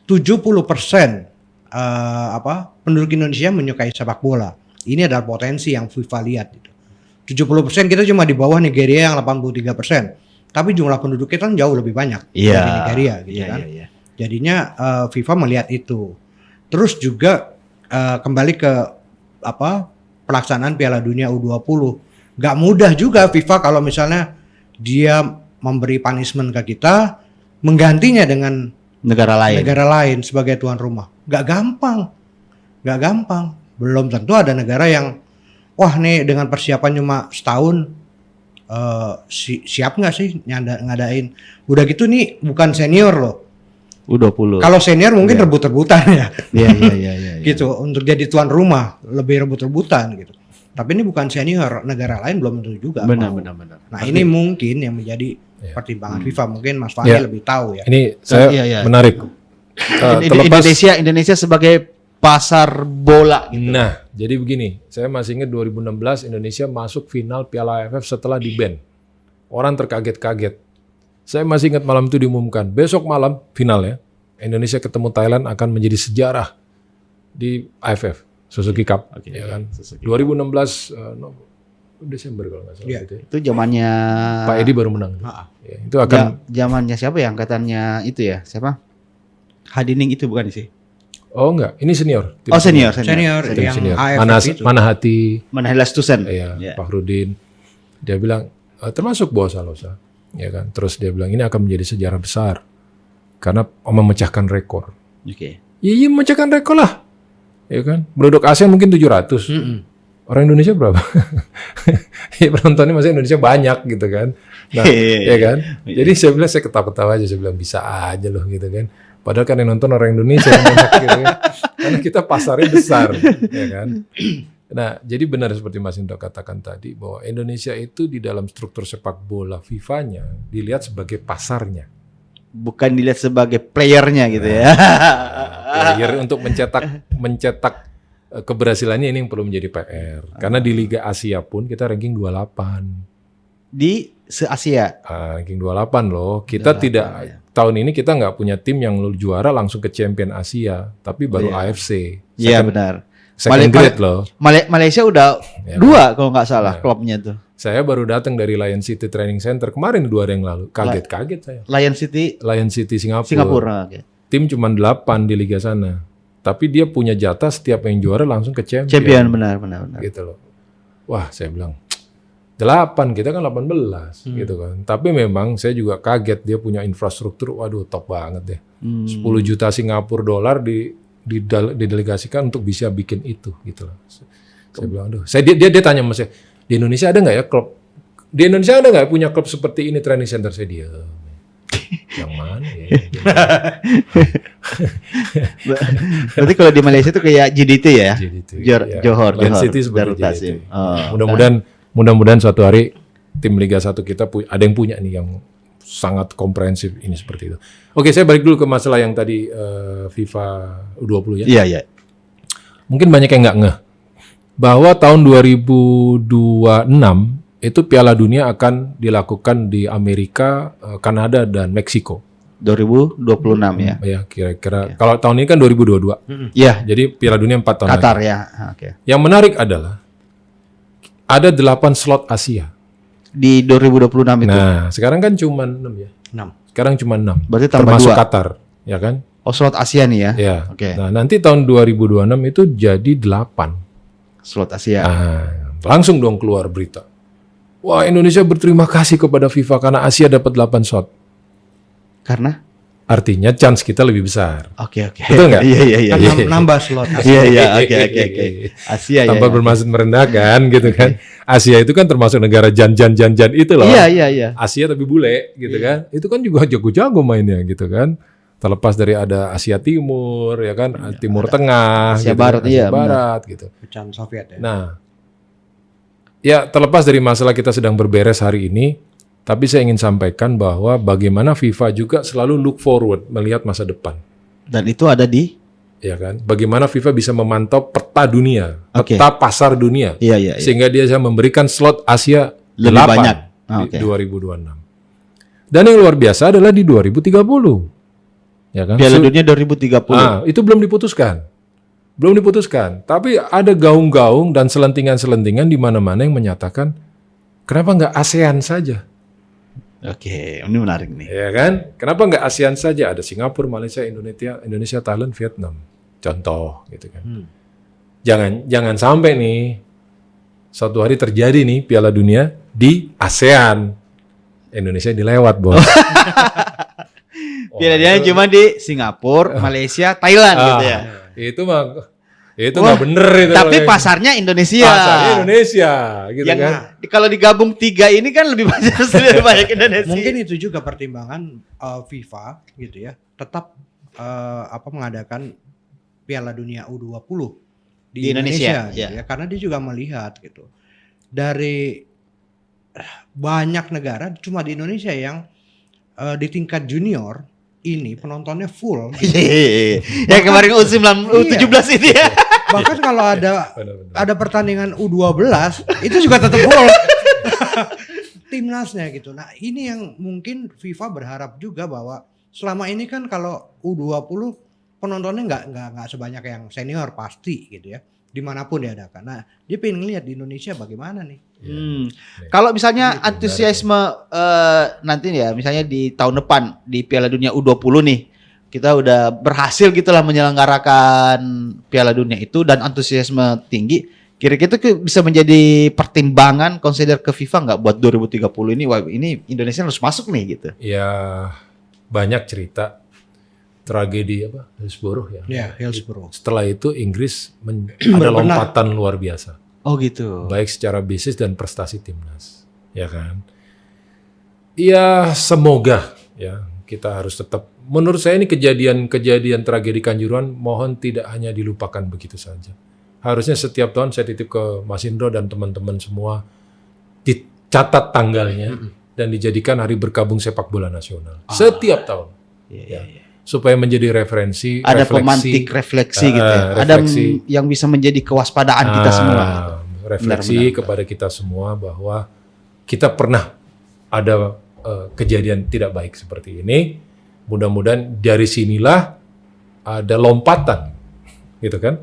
S3: 70% penduduk Indonesia menyukai sepak bola. Ini adalah potensi yang FIFA lihat gitu. 70% kita cuma di bawah Nigeria yang 83%. Tapi jumlah penduduk kita kan jauh lebih banyak
S1: Iya.
S3: dari Nigeria gitu
S1: Iya,
S3: kan.
S1: iya, iya.
S3: Jadinya FIFA melihat itu. Terus juga kembali ke pelaksanaan Piala Dunia U20. Gak mudah juga FIFA kalau misalnya dia memberi punishment ke kita, menggantinya dengan
S1: Negara lain.
S3: negara lain sebagai tuan rumah. Gak gampang. Belum tentu ada negara yang wah nih dengan persiapan cuma setahun siap nggak sih ngadain. Udah gitu nih bukan senior loh.
S1: U20.
S3: Kalau senior mungkin rebut-rebutan ya.
S1: Iya, iya.
S3: Gitu untuk jadi tuan rumah lebih rebut-rebutan gitu. Tapi ini bukan senior, negara lain belum tentu juga.
S1: Benar.
S3: mau. Nah, ini mungkin yang menjadi pertimbangan FIFA. Mungkin Mas Fahmi
S2: Ya.
S3: lebih tahu ya.
S2: Ini saya
S1: Iya.
S2: menarik. Terlepas
S1: Indonesia sebagai pasar bola gitu.
S2: Nah, jadi begini, saya masih ingat 2016 Indonesia masuk final Piala AFF setelah di-ban. Orang terkaget-kaget. Saya masih ingat malam itu diumumkan, besok malam final ya, Indonesia ketemu Thailand akan menjadi sejarah di AFF. Suzuki Cup,
S1: Oke,
S2: ya kan.
S1: Suzuki.
S2: 2016 Desember kalau nggak salah
S3: Iya.
S2: gitu ya.
S1: Itu zamannya
S2: Pak Edi baru menang.
S3: Ah.
S2: Ya, itu akan
S1: zamannya siapa ya angkatannya itu ya? Siapa? Hadining itu bukan sih?
S2: oh enggak, ini senior. Tim
S1: Oh senior.
S3: Senior
S2: Tim
S3: yang
S2: senior.
S3: AFF itu.
S2: Mana hati,
S1: Manahela Stusen.
S2: ya,
S1: Ya.
S2: Pak Rudin. Dia bilang termasuk Boa Salosa, ya kan. Terus dia bilang ini akan menjadi sejarah besar karena memecahkan rekor.
S1: Oke.
S2: Iya, memecahkan rekor lah. Ya kan. Penduduk Asia mungkin 700. Orang Indonesia berapa? Ya penontonnya masih Indonesia banyak gitu kan. Nah, ya kan. Jadi saya ketawa-ketawa aja, saya bilang bisa aja loh gitu kan. Padahal kan yang nonton orang Indonesia yang banyak gitu kan. Karena kita pasarnya besar, ya kan. Nah, jadi benar seperti Mas Indro katakan tadi bahwa Indonesia itu di dalam struktur sepak bola FIFA-nya dilihat sebagai pasarnya.
S1: Bukan dilihat sebagai playernya gitu ya.
S2: Player untuk mencetak keberhasilannya ini yang perlu menjadi PR. Karena di Liga Asia pun kita ranking 28.
S1: Di se-Asia.
S2: Ranking 28 loh. Kita tidak tahun ini kita nggak punya tim yang juara langsung ke Champion Asia, tapi baru AFC.
S1: Iya benar.
S2: Second grade loh.
S1: Malaysia udah
S2: Ya,
S1: 2 kalau nggak salah klubnya tuh.
S2: Saya baru datang dari Lion City Training Center kemarin 2 hari yang lalu. Kaget saya.
S1: Lion City
S2: Lion City Singapura.
S1: Singapura. Oke.
S2: Tim cuma 8 di liga sana. Tapi dia punya jatah setiap yang juara langsung ke Champion.
S1: Champion benar.
S2: Gitu loh. Wah, saya bilang 8, kita kan 18 gitu kan. Tapi memang saya juga kaget dia punya infrastruktur, waduh top banget deh. 10 juta Singapura dolar didelegasikan untuk bisa bikin itu gitu loh. Saya bilang, aduh. Dia tanya sama saya, di Indonesia ada nggak ya klub? Di Indonesia ada nggak punya klub seperti ini training center? Saya diam. Yang mana ya?
S1: Berarti kalau di Malaysia itu kayak JDT ya?
S2: JDT,
S1: Johor.
S2: Lion City seperti
S1: Darul Tasim.
S2: JDT. Mudah-mudahan suatu hari tim Liga 1 kita ada yang punya nih yang sangat komprehensif ini seperti itu. Oke, saya balik dulu ke masalah yang tadi FIFA U20 ya.
S1: Iya.
S2: Mungkin banyak yang nggak ngeh bahwa tahun 2026 itu Piala Dunia akan dilakukan di Amerika, Kanada dan Meksiko.
S1: 2026 ya.
S2: Ya, kira-kira. Kalau tahun ini kan 2022.
S1: Iya.
S2: Jadi Piala Dunia 4 tahun
S1: Qatar
S2: lagi.
S1: ya. Oke.
S2: Yang menarik adalah ada 8 slot Asia.
S1: Di 2026 itu.
S2: Nah, sekarang kan cuma 6 ya.
S3: 6.
S2: Sekarang cuma 6.
S1: Berarti tambah
S2: termasuk
S1: 2.
S2: Qatar, ya kan?
S1: Oh, slot Asia nih ya.
S2: Ya.
S1: Oke.
S2: Nah, nanti tahun 2026 itu jadi 8.
S1: Slot Asia.
S2: Langsung dong keluar berita. Wah, Indonesia berterima kasih kepada FIFA karena Asia dapat 8 slot.
S1: Karena
S2: Artinya chance kita lebih besar.
S1: Oke.
S2: Betul nggak?
S1: Iya.
S3: Kan nambah slot.
S1: Iya. Oke. Asia ya.
S2: Tanpa bermaksud merendahkan gitu kan. Asia itu kan termasuk negara jan itu loh.
S1: Iya.
S2: Asia tapi bule gitu kan. Itu kan juga jago-jago mainnya gitu kan. Terlepas dari ada Asia Timur ya kan, Timur Tengah,
S1: Asia
S2: gitu
S1: Barat,
S2: kan,
S1: iya,
S2: Asia Barat gitu.
S3: Pecahan Soviet ya.
S2: Nah, ya terlepas dari masalah kita sedang berberes hari ini, tapi saya ingin sampaikan bahwa bagaimana FIFA juga selalu look forward, melihat masa depan.
S1: Dan itu ada di
S2: Ya kan? Bagaimana FIFA bisa memantau peta dunia,
S1: Oke.
S2: peta pasar dunia.
S1: Iya.
S2: Sehingga dia bisa memberikan slot Asia
S1: Lebih
S2: 8
S1: banyak.
S2: di 2026. Dan yang luar biasa adalah di 2030. Ya kan?
S1: Piala Dunia 2030.
S2: Itu belum diputuskan. Belum diputuskan. Tapi ada gaung-gaung dan selentingan-selentingan di mana-mana yang menyatakan kenapa nggak ASEAN saja?
S1: Oke, ini menarik nih.
S2: Ya kan? Kenapa nggak ASEAN saja? Ada Singapura, Malaysia, Indonesia, Thailand, Vietnam. Contoh gitu kan. Jangan sampai nih suatu hari terjadi nih Piala Dunia di ASEAN. Indonesia dilewat, Bos.
S1: Piala Dunia cuma di Singapura, Malaysia, Thailand gitu ya.
S2: Itu nggak bener itu.
S1: Tapi pasarnya Indonesia.
S2: Pasarnya Indonesia gitu
S1: Yang
S2: kan.
S1: kalau digabung 3 ini kan lebih banyak Indonesia.
S3: Mungkin itu juga pertimbangan FIFA gitu ya, tetap mengadakan Piala Dunia U20 di Indonesia gitu ya, karena dia juga melihat gitu. Dari banyak negara cuma di Indonesia yang di tingkat junior ini penontonnya full.
S1: Ya kemarin U17 itu ya.
S3: Bahkan kalau ada pertandingan U12 itu juga tetap full. Timnasnya gitu. Nah, ini yang mungkin FIFA berharap juga bahwa selama ini kan kalau U20 penontonnya nggak sebanyak yang senior pasti gitu ya, dimanapun diadakan. Nah dia pengen ngeliat di Indonesia bagaimana nih.
S1: Kalau misalnya
S2: Gitu,
S1: antusiasme nanti ya, misalnya di tahun depan di Piala Dunia U20 nih, kita udah berhasil gitulah menyelenggarakan Piala Dunia itu dan antusiasme tinggi. Kira-kira itu bisa menjadi pertimbangan consider ke FIFA nggak buat 2030 ini? Wah, ini Indonesia harus masuk nih gitu.
S2: Ya banyak cerita tragedi Hillsborough ya.
S3: Ya Hillsborough.
S2: Setelah itu Inggris
S3: Berbenah.
S2: ada lompatan luar biasa.
S1: Oh gitu.
S2: Baik secara bisnis dan prestasi timnas, ya kan? Ya semoga ya kita harus tetap. Menurut saya ini kejadian tragedi Kanjuruhan mohon tidak hanya dilupakan begitu saja. Harusnya setiap tahun saya titip ke Mas Indro dan teman-teman semua dicatat tanggalnya dan dijadikan hari berkabung sepak bola nasional setiap tahun.
S1: Iya.
S2: Supaya menjadi referensi,
S1: Ada
S2: refleksi,
S1: pemantik refleksi gitu ya. Ada
S2: refleksi.
S1: yang bisa menjadi kewaspadaan kita semua.
S2: Refleksi
S1: Benar.
S2: kepada kita semua bahwa kita pernah ada kejadian tidak baik seperti ini. Mudah-mudahan dari sinilah ada lompatan, gitu kan?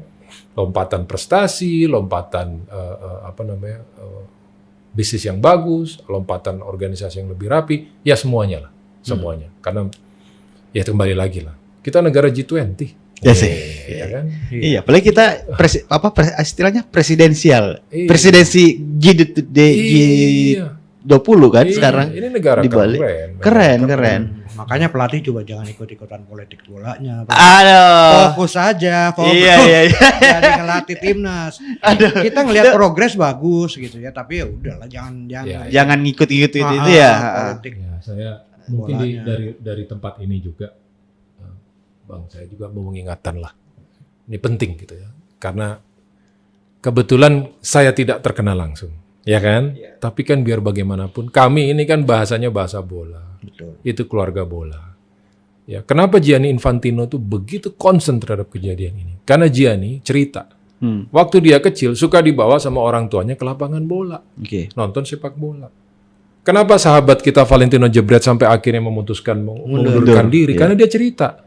S2: Lompatan prestasi, lompatan bisnis yang bagus, lompatan organisasi yang lebih rapi, ya semuanya lah, semuanya. Karena ya kembali lagi lah, kita negara G20.
S1: Ya sih.
S2: Ya kan?
S1: Iya, apalagi kita istilahnya presidensial.
S2: Iya.
S1: Presidensi G20 kan
S2: Iya,
S1: sekarang.
S2: ini negara
S1: di Bali. Keren.
S3: Makanya pelatih juga jangan ikut-ikutan politik bolanya.
S1: Aduh.
S3: Fokus aja, fokus.
S1: Iya.
S3: Jadi ngelatih timnas. Kita ngelihat progres bagus gitu ya, tapi ya udahlah jangan
S2: Iya.
S1: Jangan ngikut-ngikut itu ya.
S3: politik.
S2: Ya, saya mungkin
S3: Bolanya.
S2: dari tempat ini juga, Bang, saya juga mau mengingatkan lah. Ini penting gitu ya, karena kebetulan saya tidak terkenal langsung, ya kan? Tapi kan biar bagaimanapun, kami ini kan bahasanya bahasa bola,
S3: Betul.
S2: itu keluarga bola. Ya, kenapa Gianni Infantino tuh begitu concern terhadap kejadian ini? Karena Gianni cerita, waktu dia kecil suka dibawa sama orang tuanya ke lapangan bola,
S1: Oke.
S2: nonton sepak bola. Kenapa sahabat kita Valentino Jebret sampai akhirnya memutuskan mengundurkan diri?
S1: Iya.
S2: Karena dia cerita.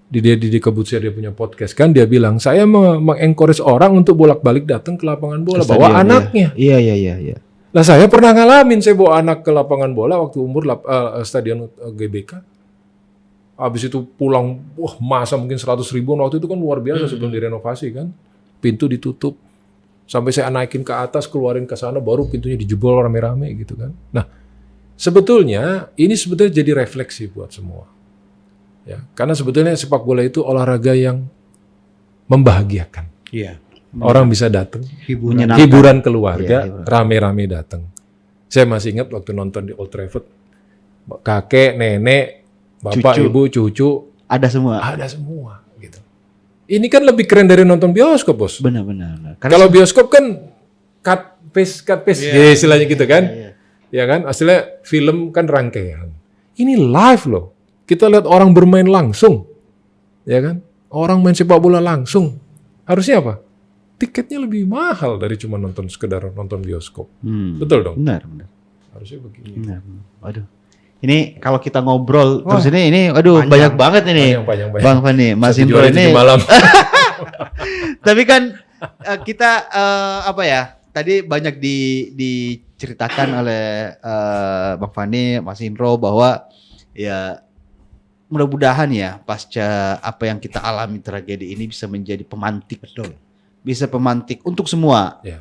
S2: Di Kebutuhan dia punya podcast kan, dia bilang, saya mengencourage orang untuk bolak-balik datang ke lapangan bola,
S1: Ke
S2: bawa
S1: stadion,
S2: anaknya.
S1: Iya.
S2: Lah saya pernah ngalamin, saya bawa anak ke lapangan bola waktu umur stadion GBK. Habis itu pulang, masa mungkin 100 ribuan, waktu itu kan luar biasa sebelum direnovasi kan. Pintu ditutup, sampai saya naikin ke atas, keluarin ke sana, baru pintunya dijebol rame-rame gitu kan. Nah, sebetulnya ini jadi refleksi buat semua. Ya, karena sebetulnya sepak bola itu olahraga yang membahagiakan.
S3: Iya.
S2: Orang bisa datang,
S1: Menyenangkan.
S2: hiburan keluarga,
S1: Iya, hiburan.
S2: rame-rame datang. Saya masih ingat waktu nonton di Old Trafford, kakek, nenek, bapak,
S1: Cucu.
S2: ibu, cucu,
S1: Ada semua.
S2: ada semua gitu. Ini kan lebih keren dari nonton bioskop, Bos.
S1: Benar.
S2: Kalau bioskop kan cut paste, ya, istilahnya gitu kan. Ya kan, hasilnya film kan rangkaian. Ini live loh. Kita lihat orang bermain langsung. Ya kan? Orang main sepak bola langsung. Harusnya apa? Tiketnya lebih mahal dari cuma sekedar nonton bioskop. Betul dong?
S1: Benar.
S2: Harusnya begitu.
S1: Benar. Waduh. Ini kalau kita ngobrol
S3: Wah,
S1: terus ini waduh
S3: panjang.
S1: banyak banget ini.
S2: Panjang.
S1: Bang Fani, Mas
S2: 1
S1: Indro
S2: hari 7
S1: ini.
S2: malam.
S1: Tapi kan kita tadi banyak diceritakan oleh Bang Fani, Mas Indro bahwa ya mudah-mudahan ya pasca apa yang kita alami tragedi ini bisa menjadi pemantik.
S3: Betul.
S1: Bisa pemantik untuk semua
S2: Ya.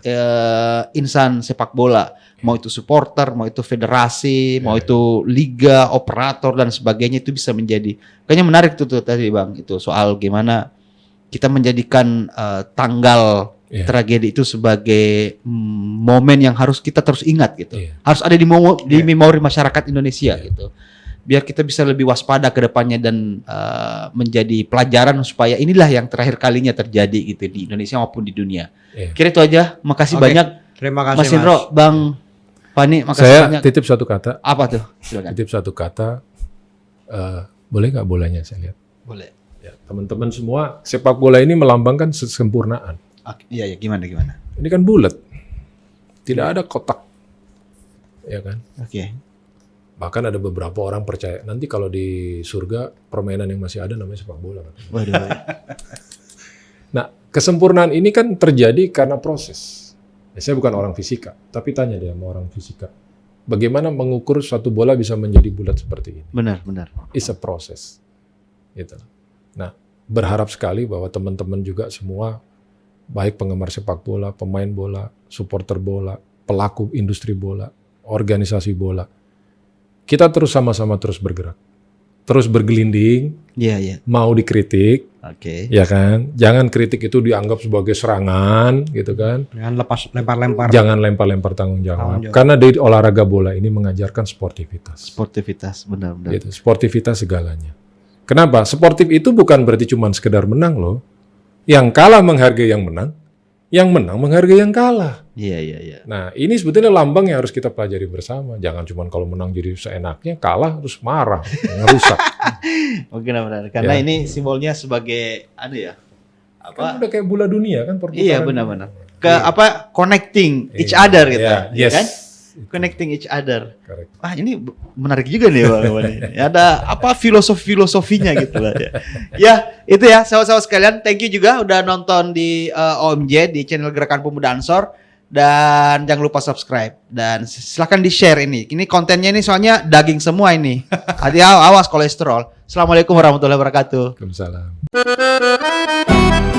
S1: insan sepak bola, mau itu supporter, mau itu federasi, mau itu liga, operator dan sebagainya, itu bisa menjadi. Kayaknya menarik tuh tadi Bang, itu soal gimana kita menjadikan tanggal tragedi itu sebagai momen yang harus kita terus ingat gitu. Harus ada di memori masyarakat Indonesia gitu. Biar kita bisa lebih waspada ke depannya dan menjadi pelajaran supaya inilah yang terakhir kalinya terjadi gitu di Indonesia maupun di dunia. Kira itu aja. Makasih
S3: Oke.
S1: banyak
S3: Terima kasih
S1: Mas Indro, Bang Fani, makasih
S2: Saya
S1: banyak.
S2: titip satu kata.
S1: Apa tuh? Silakan.
S2: Titip satu kata. Boleh nggak bolanya saya lihat?
S1: Boleh.
S2: Ya, teman-teman semua, sepak bola ini melambangkan kesempurnaan.
S1: Iya, gimana?
S2: Ini kan bulat. Tidak ada kotak. Ya kan?
S1: Oke.
S2: Bahkan ada beberapa orang percaya nanti kalau di surga permainan yang masih ada namanya sepak bola.
S1: Waduh.
S2: Nah, kesempurnaan ini kan terjadi karena proses. Ya, saya bukan orang fisika, tapi tanya dia sama orang fisika. Bagaimana mengukur suatu bola bisa menjadi bulat seperti ini?
S1: Benar.
S2: It's a process. Gitu. Nah, berharap sekali bahwa teman-teman juga semua, baik penggemar sepak bola, pemain bola, supporter bola, pelaku industri bola, organisasi bola, kita terus sama-sama terus bergerak, terus bergelinding,
S1: Iya.
S2: mau dikritik,
S1: Oke.
S2: ya kan? Jangan kritik itu dianggap sebagai serangan, gitu kan?
S3: Jangan lepas lempar-lempar.
S2: Jangan lempar-lempar tanggung
S3: Tanggung
S2: jawab.
S3: jawab.
S2: Karena di olahraga bola ini mengajarkan sportivitas.
S1: Sportivitas, benar.
S2: Gitu, sportivitas segalanya. Kenapa? Sportif itu bukan berarti cuma sekedar menang loh. Yang kalah menghargai yang menang menghargai yang kalah.
S1: Iya.
S2: Nah, ini sebetulnya lambang yang harus kita pelajari bersama. Jangan cuma kalau menang jadi seenaknya, kalah terus marah, ngerusak.
S1: Oke, benar. Karena
S2: Ya.
S1: ini simbolnya sebagai
S2: Kan udah kayak bola dunia kan perputaran.
S1: Iya, benar. Connecting each other gitu.
S2: Iya,
S1: ya
S2: yes.
S1: kan? Connecting each other.
S2: Correct.
S1: Ini menarik juga nih Bang. Ya, ada filosofinya gitu lah ya. Ya, itu ya sahabat-sahabat sekalian, thank you juga udah nonton di OMJ di channel Gerakan Pemuda Ansor, dan jangan lupa subscribe dan silakan di-share ini. Ini kontennya ini soalnya daging semua ini. Hati awas kolesterol. Assalamualaikum warahmatullahi wabarakatuh.
S2: Waalaikumsalam.